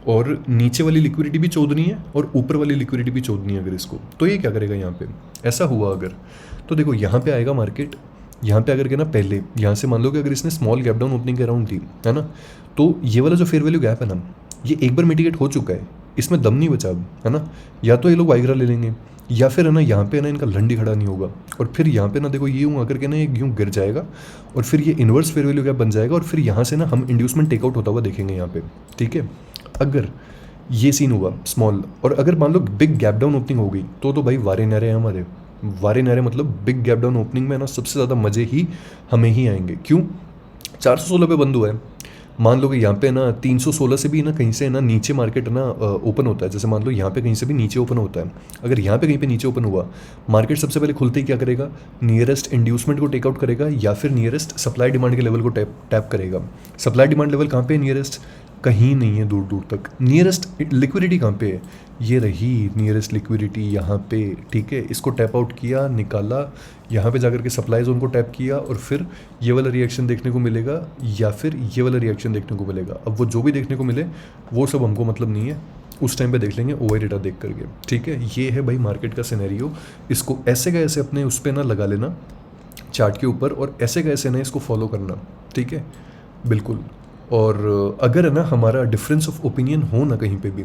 और नीचे वाली लिक्विडिटी भी चोदनी है और ऊपर वाली लिक्विडिटी भी चोदनी है अगर इसको, तो ये क्या करेगा यहाँ पे, ऐसा हुआ अगर, तो देखो यहाँ पे आएगा मार्केट, यहाँ पे अगर के ना पहले यहाँ से मान लो कि अगर इसने स्मॉल गैप डाउन ओपनिंग के अराउंड थी, है ना, तो ये वाला जो फेयर वैल्यू गैप है ना, ये एक बार मिटिगेट हो चुका है, इसमें दम नहीं बचा अब, है ना, या तो ये लोग वाइग्रा ले लेंगे या फिर है ना यहाँ पे ना इनका लंडी खड़ा नहीं होगा, और फिर यहाँ पे ना देखो ये यूँ आकर के ना एक यूँ गिर जाएगा और फिर ये इन्वर्स फेयर वैल्यू गैप बन जाएगा, और फिर यहाँ से ना हम इंड्यूसमेंट टेकआउट होता हुआ देखेंगे यहाँ पे, ठीक है। अगर ये सीन हुआ स्मॉल, और अगर मान लो बिग गैप डाउन ओपनिंग हो गई तो भाई वारे नारे हैं हमारे, वारे नारे मतलब बिग गैप डाउन ओपनिंग में ना सबसे ज़्यादा मज़े ही हमें ही आएंगे। क्यों, 416 पे बंद हुआ है, मान लो कि यहाँ पे ना 316 से भी ना कहीं से ना नीचे मार्केट ना ओपन होता है, जैसे मान लो यहाँ पे कहीं से भी नीचे ओपन होता है, अगर यहाँ पे कहीं पे नीचे ओपन हुआ, मार्केट सबसे पहले खुलते ही क्या करेगा, नियरेस्ट इंड्यूसमेंट को टेकआउट करेगा या फिर नियरेस्ट सप्लाई डिमांड के लेवल को टैप करेगा। सप्लाई डिमांड लेवल कहाँ पे है, नियरेस्ट कहीं नहीं है दूर दूर तक। नियरेस्ट लिक्विडिटी कहाँ पे है, ये रही नियरेस्ट लिक्विडिटी यहाँ पे, ठीक है, इसको टैप आउट किया, निकाला, यहाँ पे जाकर के सप्लाई जोन को टैप किया, और फिर ये वाला रिएक्शन देखने को मिलेगा या फिर ये वाला रिएक्शन देखने को मिलेगा। अब वो जो भी देखने को मिले वो सब हमको मतलब नहीं है, उस टाइम पे देख लेंगे ओवर डेटा देख करके, ठीक है। ये है भाई मार्केट का सिनेरियो, इसको ऐसे का ऐसे अपने उस पर ना लगा लेना चार्ट के ऊपर, और ऐसे का ऐसे ना इसको फॉलो करना, ठीक है, बिल्कुल। और अगर है ना हमारा डिफरेंस ऑफ ओपिनियन हो ना कहीं पे भी,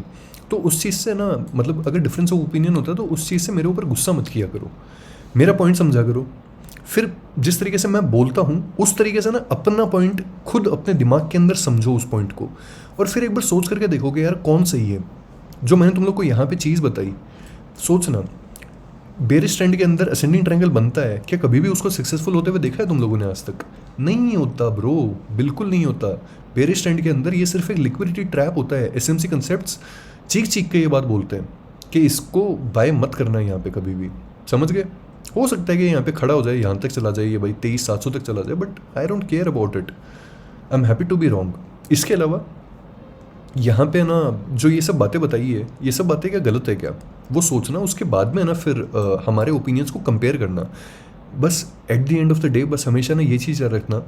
तो उस चीज़ से ना मतलब अगर डिफरेंस ऑफ ओपिनियन होता है तो उस चीज़ से मेरे ऊपर गुस्सा मत किया करो, मेरा पॉइंट समझा करो, फिर जिस तरीके से मैं बोलता हूँ उस तरीके से ना अपना पॉइंट खुद अपने दिमाग के अंदर समझो उस पॉइंट को, और फिर एक बार सोच करके देखोगे यार कौन सही है। जो मैंने तुम लोग को यहाँ पे चीज़ बताई, सोचना बेरिश ट्रेंड के अंदर असेंडिंग ट्रायंगल बनता है, क्या कभी भी उसको सक्सेसफुल होते हुए देखा है तुम लोगों ने आज तक? नहीं होता ब्रो, बिल्कुल नहीं होता। बेरिश ट्रेंड के अंदर ये सिर्फ एक लिक्विडिटी ट्रैप होता है। एसएमसी कंसेप्ट्स चीख चीख के ये बात बोलते हैं कि इसको बाय मत करना यहाँ पे कभी भी, समझ गए। हो सकता है कि यहाँ पे खड़ा हो जाए, यहाँ तक चला जाए ये भाई 23,700 तक चला जाए, but I don't care about it, I am happy to be wrong. इसके अलावा यहाँ पे ना जो ये सब बातें बताई है, ये सब बातें क्या गलत है क्या, वो सोचना, उसके बाद में ना फिर हमारे ओपिनियंस को कंपेयर करना। बस eight the end of the day बस हमेशा ना ये चीज़ याद रखना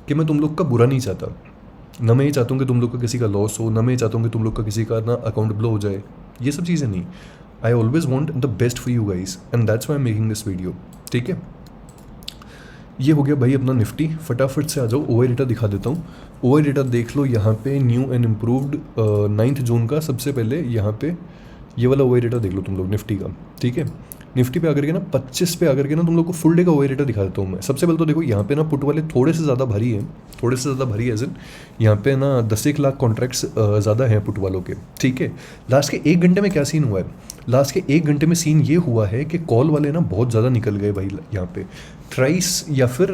कि मैं तुम लोग का बुरा नहीं चाहता, ना मैं ये चाहता हूँ कि तुम लोग का किसी का लॉस हो, ना मैं ये चाहता हूँ कि तुम लोग का किसी का ना अकाउंट ब्लो हो जाए, ये सब चीज़ें नहीं। I always want the best for you guys and that's why making this video, ठीक है। ये हो गया भाई अपना निफ्टी। फटाफट से आ जाओ ओवर डेटा दिखा देता हूँ। ओवर डेटा देख लो यहाँ पे, न्यू एंड इम्प्रूव्ड 9 जून का। सबसे पहले यहाँ पे ये वाला ओवर डेटा देख लो तुम लोग निफ्टी का, ठीक है। निफ्टी पे आकर के ना 25 पे आकर के ना तुम लोग को फुल डे का ओवर डेटा दिखा देता हूँ मैं। सबसे पहले तो देखो यहाँ पे ना पुट वाले थोड़े से ज़्यादा भारी हैं, थोड़े से ज़्यादा भारी एज इन यहाँ पे ना 10 लाख कॉन्ट्रैक्ट्स ज़्यादा हैं पुट वालों के, ठीक है। लास्ट के 1 घंटे में क्या सीन हुआ है, लास्ट के 1 घंटे में सीन ये हुआ है कि कॉल वाले ना बहुत ज़्यादा निकल गए भाई यहाँ पे। थ्राइस या फिर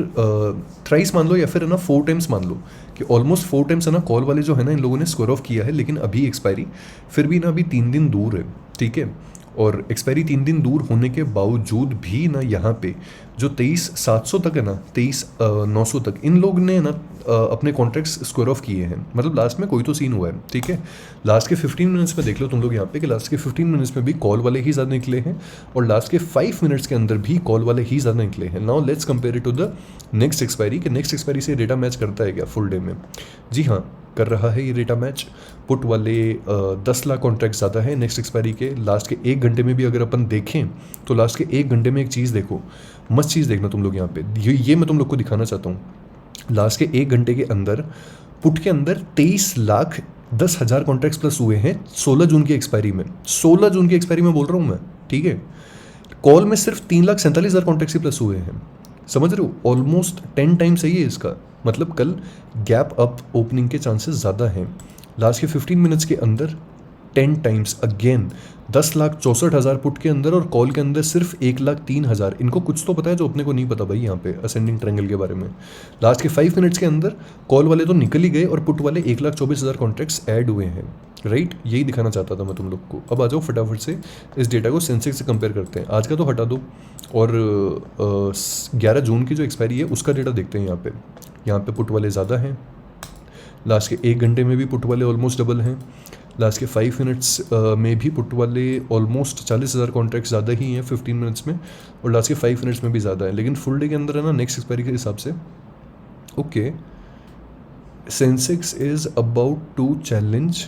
थ्राइस मान लो या फिर है ना 4 टाइम्स मान लो कि ऑलमोस्ट 4 टाइम्स है ना कॉल वाले जो है ना इन लोगों ने स्क्वायर ऑफ किया है, लेकिन अभी एक्सपायरी फिर भी ना अभी 3 दिन दूर है, ठीक है। और एक्सपायरी 3 दिन दूर होने के बावजूद भी ना यहाँ पे जो 23,700 तक है ना 23,900 तक इन लोग ने ना अपने कॉन्ट्रैक्ट्स स्क्वायर ऑफ किए हैं। मतलब लास्ट में कोई तो सीन हुआ है, ठीक है। लास्ट के 15 मिनट्स में देख लो तुम लोग यहाँ पे कि लास्ट के 15 मिनट्स में भी कॉल वाले ही ज़्यादा निकले हैं और लास्ट के 5 मिनट्स के अंदर भी कॉल वाले ही ज़्यादा निकले हैं। Now let's compare it to the next expiry कि नेक्स्ट एक्सपायरी से डेटा मैच करता है क्या फुल डे में। जी हाँ, कर रहा है ये डेटा मैच। पुट वाले 10 लाख कॉन्ट्रैक्ट ज़्यादा है नेक्स्ट एक्सपायरी के। लास्ट के 1 घंटे में भी अगर अपन देखें तो लास्ट के 1 घंटे में एक चीज़ देखो, मस्त चीज़ देखना तुम लोग यहाँ पे, ये मैं तुम लोग को दिखाना चाहता हूँ। लास्ट के 1 घंटे के अंदर पुट के अंदर 23,10,000 कॉन्ट्रैक्ट्स प्लस हुए हैं 16 जून की एक्सपायरी में। 16 जून की एक्सपायरी में बोल रहा हूँ मैं, ठीक है। कॉल में सिर्फ 3,47,000 कॉन्ट्रैक्ट्स ही प्लस हुए हैं, समझ रहे हो। ऑलमोस्ट 10 टाइम्स सही है इसका, मतलब कल गैप अप ओपनिंग के चांसेस ज़्यादा हैं। लास्ट के 15 मिनट्स के अंदर 10 टाइम्स अगेन 10,64,000 पुट के अंदर और कॉल के अंदर सिर्फ 1,03,000। इनको कुछ तो पता है जो अपने को नहीं पता भाई यहाँ पे असेंडिंग ट्रायंगल के बारे में। लास्ट के 5 मिनट्स के अंदर कॉल वाले तो निकल ही गए और पुट वाले 1,24,000 कॉन्ट्रैक्ट्स ऐड हुए हैं, राइट। यही दिखाना चाहता था मैं तुम लोग को। अब आ जाओ फटाफट से इस डेटा को सेंसेक्स से कंपेयर करते हैं। आज का तो हटा दो और 11 जून की जो एक्सपायरी है उसका डेटा देखते हैं। यहाँ पे पुट वाले ज़्यादा हैं। लास्ट के 1 घंटे में भी पुट वाले ऑलमोस्ट डबल हैं। लास्ट के 5 मिनट्स में भी पुट वाले ऑलमोस्ट 40,000 कॉन्ट्रैक्ट ज़्यादा ही हैं 15 मिनट्स में, और लास्ट के 5 मिनट्स में भी ज़्यादा है। लेकिन फुल डे के अंदर है ना नेक्स्ट एक्सपायरी के हिसाब से okay, Sensex is about to challenge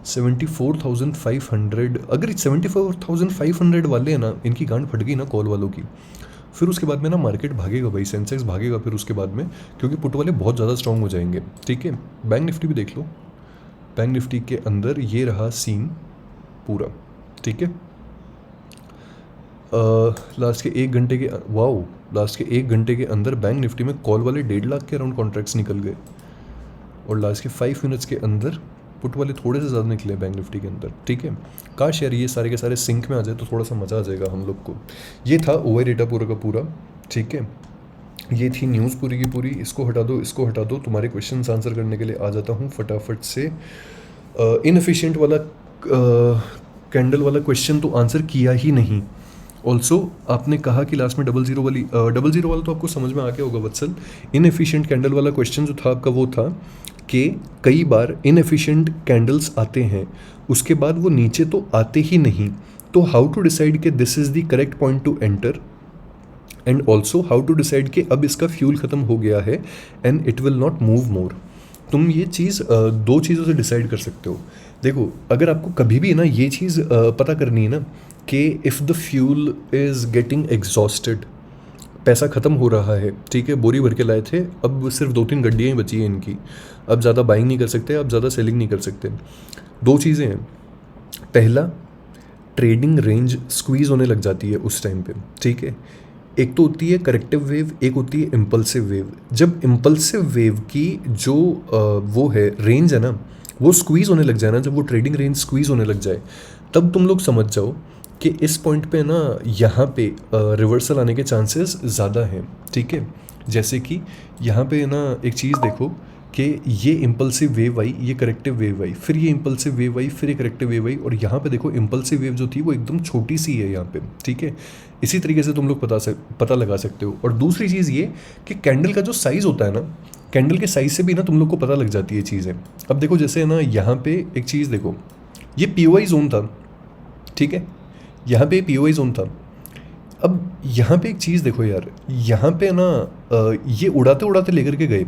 74,500। अगर 74,500 वाले हैं ना, इनकी गांड फट गई ना कॉल वालों की, फिर उसके बाद में ना मार्केट भागेगा भाई, सेंसेक्स भागेगा फिर उसके बाद में, क्योंकि पुट वाले बहुत ज़्यादा स्ट्रांग हो जाएंगे, ठीक है। बैंक निफ्टी भी देख लो, बैंक निफ्टी के अंदर ये रहा सीन पूरा, ठीक है। लास्ट के 1 घंटे के लास्ट के 1 घंटे के अंदर बैंक निफ्टी में कॉल वाले 1.5 लाख के अराउंड कॉन्ट्रैक्ट्स निकल गए और लास्ट के 5 मिनट्स के अंदर पुट वाले थोड़े से ज़्यादा निकले बैंक निफ्टी के अंदर, ठीक है। काश यार ये सारे के सारे सिंक में आ जाए तो थोड़ा सा मज़ा आ जाएगा हम लोग को। ये था ओवर डेटा पूरा का पूरा, ठीक है। ये थी न्यूज़ पूरी की पूरी। इसको हटा दो, इसको हटा दो। तुम्हारे क्वेश्चंस आंसर करने के लिए आ जाता हूँ फटाफट से। इनएफिशिएंट वाला कैंडल वाला क्वेश्चन तो आंसर किया ही नहीं। ऑल्सो आपने कहा कि लास्ट में 00 वाला तो आपको समझ में आ गया होगा वत्सल। इनएफिशिएंट कैंडल वाला क्वेश्चन जो था आपका वो था कि कई बार इनएफिशिएंट कैंडल्स आते हैं, उसके बाद वो नीचे तो आते ही नहीं, तो हाउ टू डिसाइड कि this is the correct point to enter, and also how to decide कि अब इसका फ्यूल ख़त्म हो गया है and it will not move more. तुम ये चीज़ 2 चीज़ों से डिसाइड कर सकते हो। देखो, अगर आपको कभी भी ना ये चीज़ पता करनी है ना कि if the fuel is getting exhausted, पैसा ख़त्म हो रहा है, ठीक है, बोरी भर के लाए थे, अब सिर्फ 2-3 गड्डियाँ ही बची हैं इनकी, अब ज़्यादा बाइंग नहीं कर सकते, अब ज़्यादा सेलिंग नहीं कर सकते। 2 चीज़ें हैं। पहला, ट्रेडिंग रेंज स्क्वीज़ होने लग जाती है उस टाइम पे, ठीक है। एक तो होती है करेक्टिव वेव, एक होती है इम्पल्सिव वेव। जब इम्पल्सिव वेव की जो वो है रेंज है ना, वो स्क्वीज़ होने लग जाए ना, जब वो ट्रेडिंग रेंज स्क्वीज़ होने लग जाए, तब तुम लोग समझ जाओ कि इस पॉइंट पे ना यहाँ पे रिवर्सल आने के चांसेस ज़्यादा हैं, ठीक है। जैसे कि यहाँ पे ना एक चीज़ देखो कि ये इम्पल्सिव वेव आई, ये करेक्टिव वेव आई, फिर ये इम्पल्सिव वेव आई, फिर ये करेक्टिव वेव आई, और यहाँ पे देखो इम्पल्सिव वेव जो थी वो एकदम छोटी सी है यहाँ पे, ठीक है। इसी तरीके से तुम लोग पता लगा सकते हो। और दूसरी चीज़ ये कि कैंडल का जो साइज़ होता है ना, कैंडल के साइज़ से भी ना तुम लोग को पता लग जाती है चीज़ें। अब देखो जैसे है ना, यहाँ पे एक चीज़ देखो, ये POI जोन था, ठीक है, यहाँ पे POI जोन था। अब यहाँ पे एक चीज़ देखो यार, यहाँ पे ना ये उड़ाते उड़ाते लेकर के गए,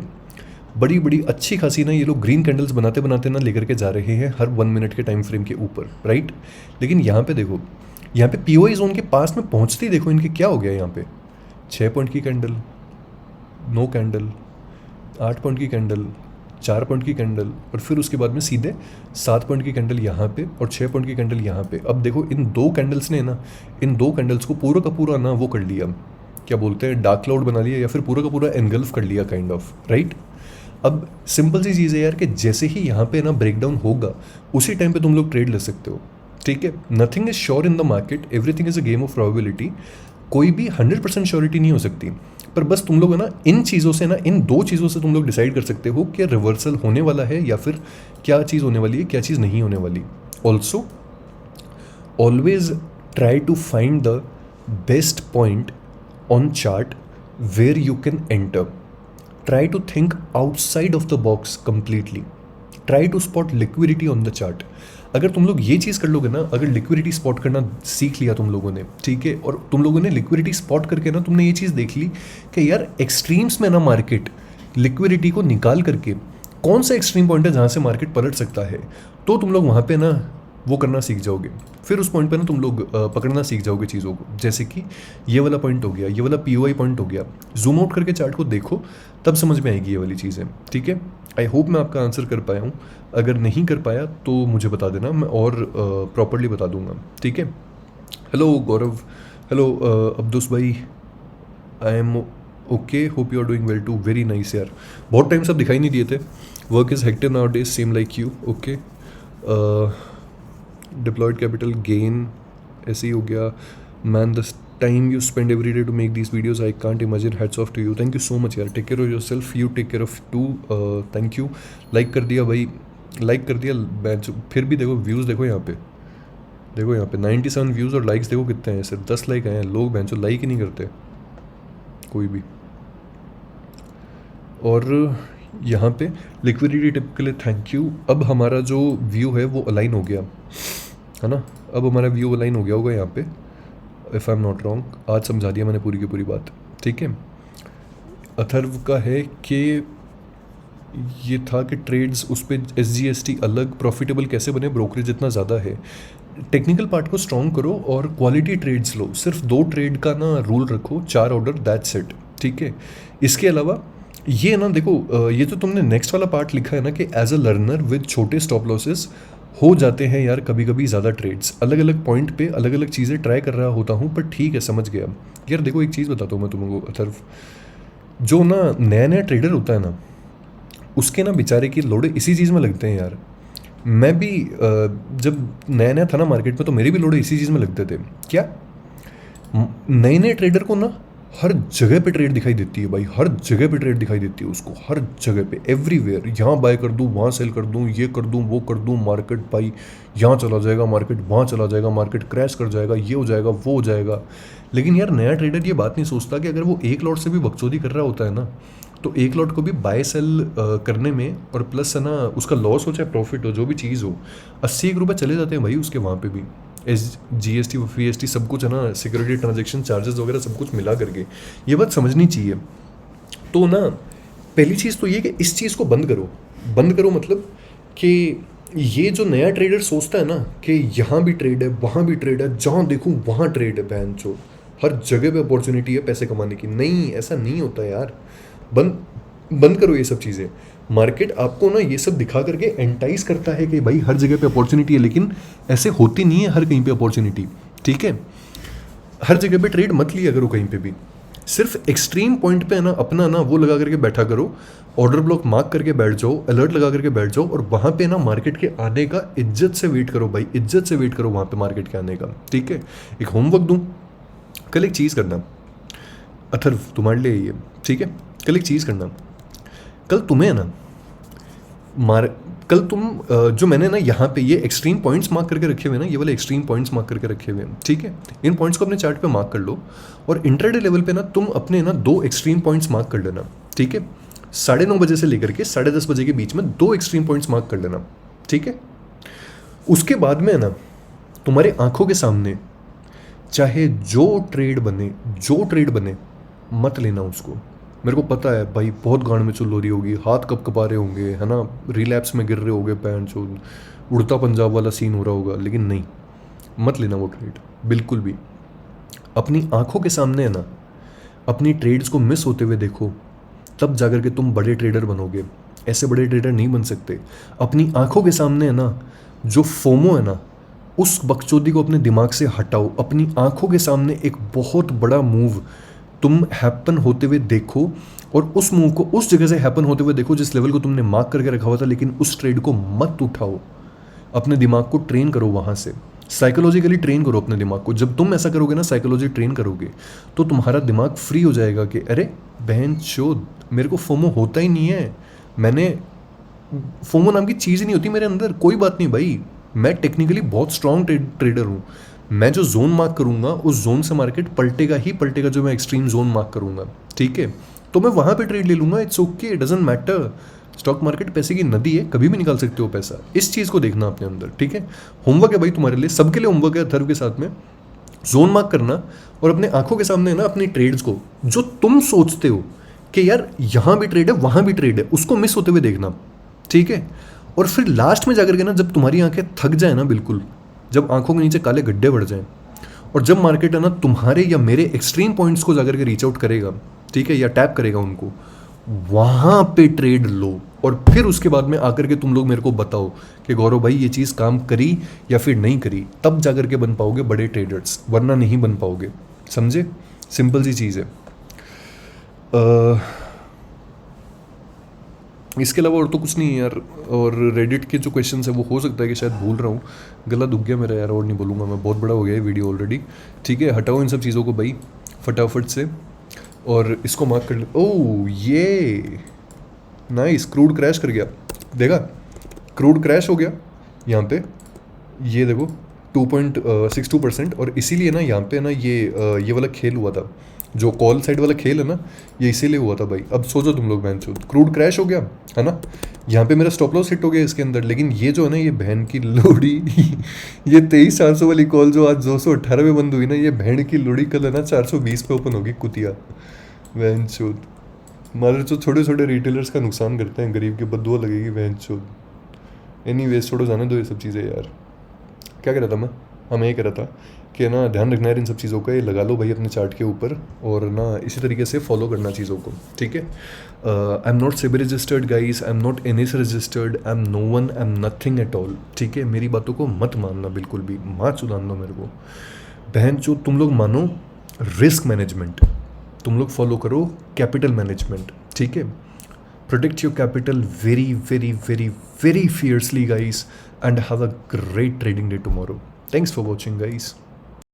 बड़ी बड़ी अच्छी खासी ना ये लोग ग्रीन कैंडल्स बनाते बनाते ना लेकर के जा रहे हैं हर 1 मिनट के टाइम फ्रेम के ऊपर, राइट। लेकिन यहाँ पे देखो, यहाँ पे POI जोन के पास में पहुँचते ही देखो इनके क्या हो गया। यहाँ पे 6 पॉइंट की कैंडल, 9 कैंडल, 8 पॉइंट की कैंडल, 4 पॉइंट की कैंडल और फिर उसके बाद में सीधे 7 पॉइंट की कैंडल यहाँ पे और 6 पॉइंट की कैंडल यहाँ पे। अब देखो इन 2 कैंडल्स ने ना, इन 2 कैंडल्स को पूरा का पूरा ना वो कर लिया, क्या बोलते हैं, डार्क क्लाउड बना लिया, या फिर पूरा का पूरा एनगल्फ कर लिया काइंड ऑफ, राइट। अब सिंपल सी चीज़ है यार कि जैसे ही यहाँ पे ना ब्रेकडाउन होगा उसी टाइम पे तुम लोग ट्रेड ले सकते हो, ठीक है। Nothing is sure in the market, everything is a game of probability. कोई भी 100% श्योरिटी नहीं हो सकती, पर बस तुम लोग है ना इन चीज़ों से ना, इन 2 चीज़ों से तुम लोग डिसाइड कर सकते हो कि रिवर्सल होने वाला है या फिर क्या चीज़ होने वाली है, क्या चीज़ नहीं होने वाली। Also always try to find the best point on chart where you can enter. Try to think outside of the box completely. Try to spot liquidity on the chart. अगर तुम लोग ये चीज़ कर लोगे ना, अगर लिक्विडिटी स्पॉट करना सीख लिया तुम लोगों ने, ठीक है, और तुम लोगों ने लिक्विडिटी स्पॉट करके ना तुमने ये चीज़ देख ली कि यार एक्सट्रीम्स में ना मार्केट लिक्विडिटी को निकाल करके कौन सा एक्सट्रीम पॉइंट है जहाँ से मार्केट पलट सकता है, तो तुम लोग वहाँ पे ना वो करना सीख जाओगे। फिर उस पॉइंट पे ना तुम लोग पकड़ना सीख जाओगे चीज़ों को। जैसे कि ये वाला पॉइंट हो गया, ये वाला POI पॉइंट हो गया, जूम आउट करके चार्ट को देखो, तब समझ में आएगी ये वाली चीज़ें, ठीक है। आई होप मैं आपका आंसर कर पाया हूँ। अगर नहीं कर पाया तो मुझे बता देना, मैं और प्रॉपरली बता दूंगा, ठीक है। हेलो गौरव, हेलो अब्दुस भाई, I am okay, hope you are doing well too, very nice यार, बहुत टाइम से आप दिखाई नहीं दिए थे। Work is hectic nowadays, same like you, okay. Deployed capital gain ऐसे ही हो गया। Man the time you spend every day to make these videos, I can't imagine, hats off to you, thank you so much यार, take care of yourself, you take care of two, thank you. Like कर दिया भाई, like कर दिया, batch फिर भी देखो views देखो यहाँ पे, देखो यहाँ पे 97 व्यूज़ और लाइक्स देखो कितने हैं, सिर्फ 10 लाइक आए हैं। लोग बेंचो लाइक ही नहीं करते कोई भी। और यहाँ पे लिक्विडिटी टिप के लिए थैंक यू। अब हमारा जो व्यू है वो अलाइन हो गया है ना, अब हमारा व्यू अलाइन हो गया होगा यहाँ पे, if I am not wrong. आज समझा दिया मैंने पूरी की पूरी बात, ठीक है। अथर्व का है कि ये था कि ट्रेड्स उस पर SGST अलग, प्रॉफिटेबल कैसे बने, ब्रोकरेज इतना ज़्यादा है। टेक्निकल पार्ट को स्ट्रॉन्ग करो और क्वालिटी ट्रेड्स लो, सिर्फ 2 ट्रेड का ना रूल रखो, 4 ऑर्डर, दैट्स इट, ठीक है। इसके अलावा ये ना देखो, ये तो तुमने नेक्स्ट वाला पार्ट लिखा है ना कि एज अ लर्नर विद छोटे स्टॉप लॉसेस हो जाते हैं यार कभी कभी ज़्यादा ट्रेड्स, अलग अलग पॉइंट पे अलग अलग चीज़ें ट्राई कर रहा होता हूँ, पर ठीक है समझ गया यार। देखो एक चीज़ बताता हूँ मैं तुमको अथर्व, जो ना नया नया ट्रेडर होता है ना, उसके ना बेचारे की लोड़े इसी चीज़ में लगते हैं यार। मैं भी जब नया नया था ना मार्केट में, तो मेरे भी लोड़े इसी चीज़ में लगते थे। क्या नए नए ट्रेडर को ना हर जगह पे ट्रेड दिखाई देती है भाई, हर जगह पे ट्रेड दिखाई देती है उसको, हर जगह पे, एवरीवेयर। यहाँ बाय कर दूँ, वहाँ सेल कर दूँ, ये कर दूँ, वो कर दूँ, मार्केट भाई यहाँ चला जाएगा, मार्केट वहाँ चला जाएगा, मार्केट क्रैश कर जाएगा, ये हो जाएगा, वो हो जाएगा। लेकिन यार नया ट्रेडर ये बात नहीं सोचता कि अगर वो एक लॉट से भी बकचोदी कर रहा होता है ना, तो एक लॉट को भी बाय सेल करने में, और प्लस है ना उसका लॉस हो चाहे प्रॉफिट हो, जो भी चीज़ हो, 80 रुपये चले जाते हैं भाई उसके वहाँ पे भी। GST VST सब कुछ है ना, सिक्योरिटी ट्रांजेक्शन चार्जेस वगैरह सब कुछ मिला करके, ये बात समझनी चाहिए। तो ना पहली चीज़ तो ये कि इस चीज़ को बंद करो, बंद करो मतलब कि ये जो नया ट्रेडर सोचता है ना कि यहाँ भी ट्रेड है, वहाँ भी ट्रेड है, जहाँ देखूँ वहाँ ट्रेड है, बहन चो हर जगह पे अपॉर्चुनिटी है पैसे कमाने की। नहीं, ऐसा नहीं होता यार, बंद करो ये सब चीज़ें। मार्केट आपको ना ये सब दिखा करके एंटाइज करता है कि भाई हर जगह पे अपॉर्चुनिटी है, लेकिन ऐसे होती नहीं है हर कहीं पे अपॉर्चुनिटी, ठीक है। हर जगह पे ट्रेड मत लिया करो कहीं पे भी, सिर्फ एक्सट्रीम पॉइंट पे है ना अपना ना वो लगा करके बैठा करो, ऑर्डर ब्लॉक मार्क करके बैठ जाओ, अलर्ट लगा करके बैठ जाओ, और वहाँ पे ना मार्केट के आने का इज्जत से वेट करो भाई, इज्जत से वेट करो वहाँ पे मार्केट के आने का, ठीक है। एक होमवर्क दूँ, कल एक चीज़ करना अथर्व, तुम्हारे लिए ये, ठीक है। कल एक चीज़ करना, कल तुम्हें ना कल तुम जो मैंने ना यहाँ पे ये एक्सट्रीम पॉइंट्स मार्क करके रखे हुए ना, ये वाले एक्सट्रीम पॉइंट्स मार्क करके रखे हुए हैं, ठीक है। इन पॉइंट्स को अपने चार्ट पे मार्क कर लो, और इंट्राडे लेवल पे ना तुम अपने ना 2 एक्सट्रीम पॉइंट्स मार्क कर लेना, ठीक है। 9:30 बजे से लेकर के 10:30 बजे के बीच में 2 एक्सट्रीम पॉइंट्स मार्क कर लेना, ठीक है। उसके बाद में ना तुम्हारे आंखों के सामने चाहे जो ट्रेड बने मत लेना उसको। मेरे को पता है भाई बहुत गांड में चुल हो रही होगी, हाथ कब कपा रहे होंगे, है ना, रिलैप्स में गिर रहे होंगे, पैंट जो उड़ता पंजाब वाला सीन हो रहा होगा, लेकिन नहीं, मत लेना वो ट्रेड बिल्कुल भी। अपनी आंखों के सामने है ना अपनी ट्रेड्स को मिस होते हुए देखो, तब जाकर के तुम बड़े ट्रेडर बनोगे। ऐसे बड़े ट्रेडर नहीं बन सकते। अपनी आंखों के सामने है ना जो फोमो है ना, उस बकचोदी को अपने दिमाग से हटाओ। अपनी आंखों के सामने एक बहुत बड़ा मूव तुम हैपन होते हुए देखो, और उस मूव को उस जगह से हैपन होते हुए देखो जिस लेवल को तुमने मार्क करके रखा हुआ था, लेकिन उस ट्रेड को मत उठाओ। अपने दिमाग को ट्रेन करो, वहाँ से साइकोलॉजिकली ट्रेन करो अपने दिमाग को। जब तुम ऐसा करोगे ना, साइकोलॉजी ट्रेन करोगे, तो तुम्हारा दिमाग फ्री हो जाएगा कि अरे बहन चोद, मेरे को फोमो होता ही नहीं है, मैंने फोमो नाम की चीज़ ही नहीं होती मेरे अंदर। कोई बात नहीं भाई, मैं टेक्निकली बहुत स्ट्रॉन्ग ट्रेडर हूँ। मैं जो जोन मार्क करूँगा उस जोन से मार्केट पलटेगा ही पलटेगा, जो मैं एक्सट्रीम जोन मार्क करूँगा, ठीक है। तो मैं वहाँ पे ट्रेड ले लूँगा, it's okay, doesn't matter. Stock market पैसे की नदी है, कभी भी निकाल सकते हो पैसा। इस चीज़ को देखना अपने अंदर, ठीक है। होमवर्क है भाई तुम्हारे लिए, सबके लिए होमवर्क है अथर्व के साथ में। जोन मार्क करना और अपने आंखों के सामने है ना अपनी ट्रेड्स को, जो तुम सोचते हो कि यार यहाँ भी ट्रेड है वहाँ भी ट्रेड है, उसको मिस होते हुए देखना, ठीक है। और फिर लास्ट में जाकर के ना, जब तुम्हारी आंखें थक जाए ना बिल्कुल, जब आंखों के नीचे काले गड्ढे बढ़ जाएं, और जब मार्केट है ना तुम्हारे या मेरे एक्सट्रीम पॉइंट्स को जाकर के रीच आउट करेगा, ठीक है, या टैप करेगा उनको, वहाँ पे ट्रेड लो। और फिर उसके बाद में आकर के तुम लोग मेरे को बताओ कि गौरव भाई ये चीज़ काम करी या फिर नहीं करी, तब जाकर के बन पाओगे बड़े ट्रेडर्स, वरना नहीं बन पाओगे। समझे? सिंपल सी चीज़ है। इसके अलावा और तो कुछ नहीं है यार। और रेडिट के जो क्वेश्चन है वो हो सकता है कि शायद भूल रहा हूँ, गला दुख गया मेरा यार, और नहीं बोलूँगा मैं, बहुत बड़ा हो गया है वीडियो ऑलरेडी, ठीक है। हटाओ इन सब चीज़ों को भाई फटाफट से, और इसको मार्क कर ले। ओह ये नाइस, क्रूड क्रैश कर गया, देखा, क्रूड क्रैश हो गया यहाँ पे, ये देखो 2.62%। और इसीलिए ना यहाँ पे ना ये वाला खेल हुआ था, जो कॉल साइड वाला खेल है ना, ये इसीलिए हुआ था भाई। अब सोचो तुम लोग, बहन चोद, क्रूड क्रैश हो गया है ना, यहाँ पे मेरा स्टॉप लॉस हिट हो गया इसके अंदर, लेकिन ये जो है ना, ये बहन की लोड़ी ये 23,400 वाली कॉल जो आज 218 में बंद हुई ना, ये बहन की लोड़ी कल है ना 420 पे ओपन होगी, कुतिया बहन चोद। हमारे जो छोटे छोटे रिटेलर्स का नुकसान करते हैं, गरीब की बद्दुआ लगेगी बहन चोद। एनीवेज छोड़ो, जाने दो ये सब चीज़ें यार। क्या कह रहा था मैं ये कह रहा था कि ना ध्यान रखना है इन सब चीज़ों का, ये लगा लो भाई अपने चार्ट के ऊपर, और ना इसी तरीके से फॉलो करना चीज़ों को, ठीक है। I am not SEBI registered guys, I am not NS registered, I am no one, I am nothing at all, ठीक है। मेरी बातों को मत मानना बिल्कुल भी, मार सुधार दो मेरे को बहन चो। तुम लोग मानो रिस्क मैनेजमेंट, तुम लोग फॉलो करो कैपिटल मैनेजमेंट, ठीक है। Protect your capital very very very very fiercely guys, and have a great trading day tomorrow. Thanks for watching guys.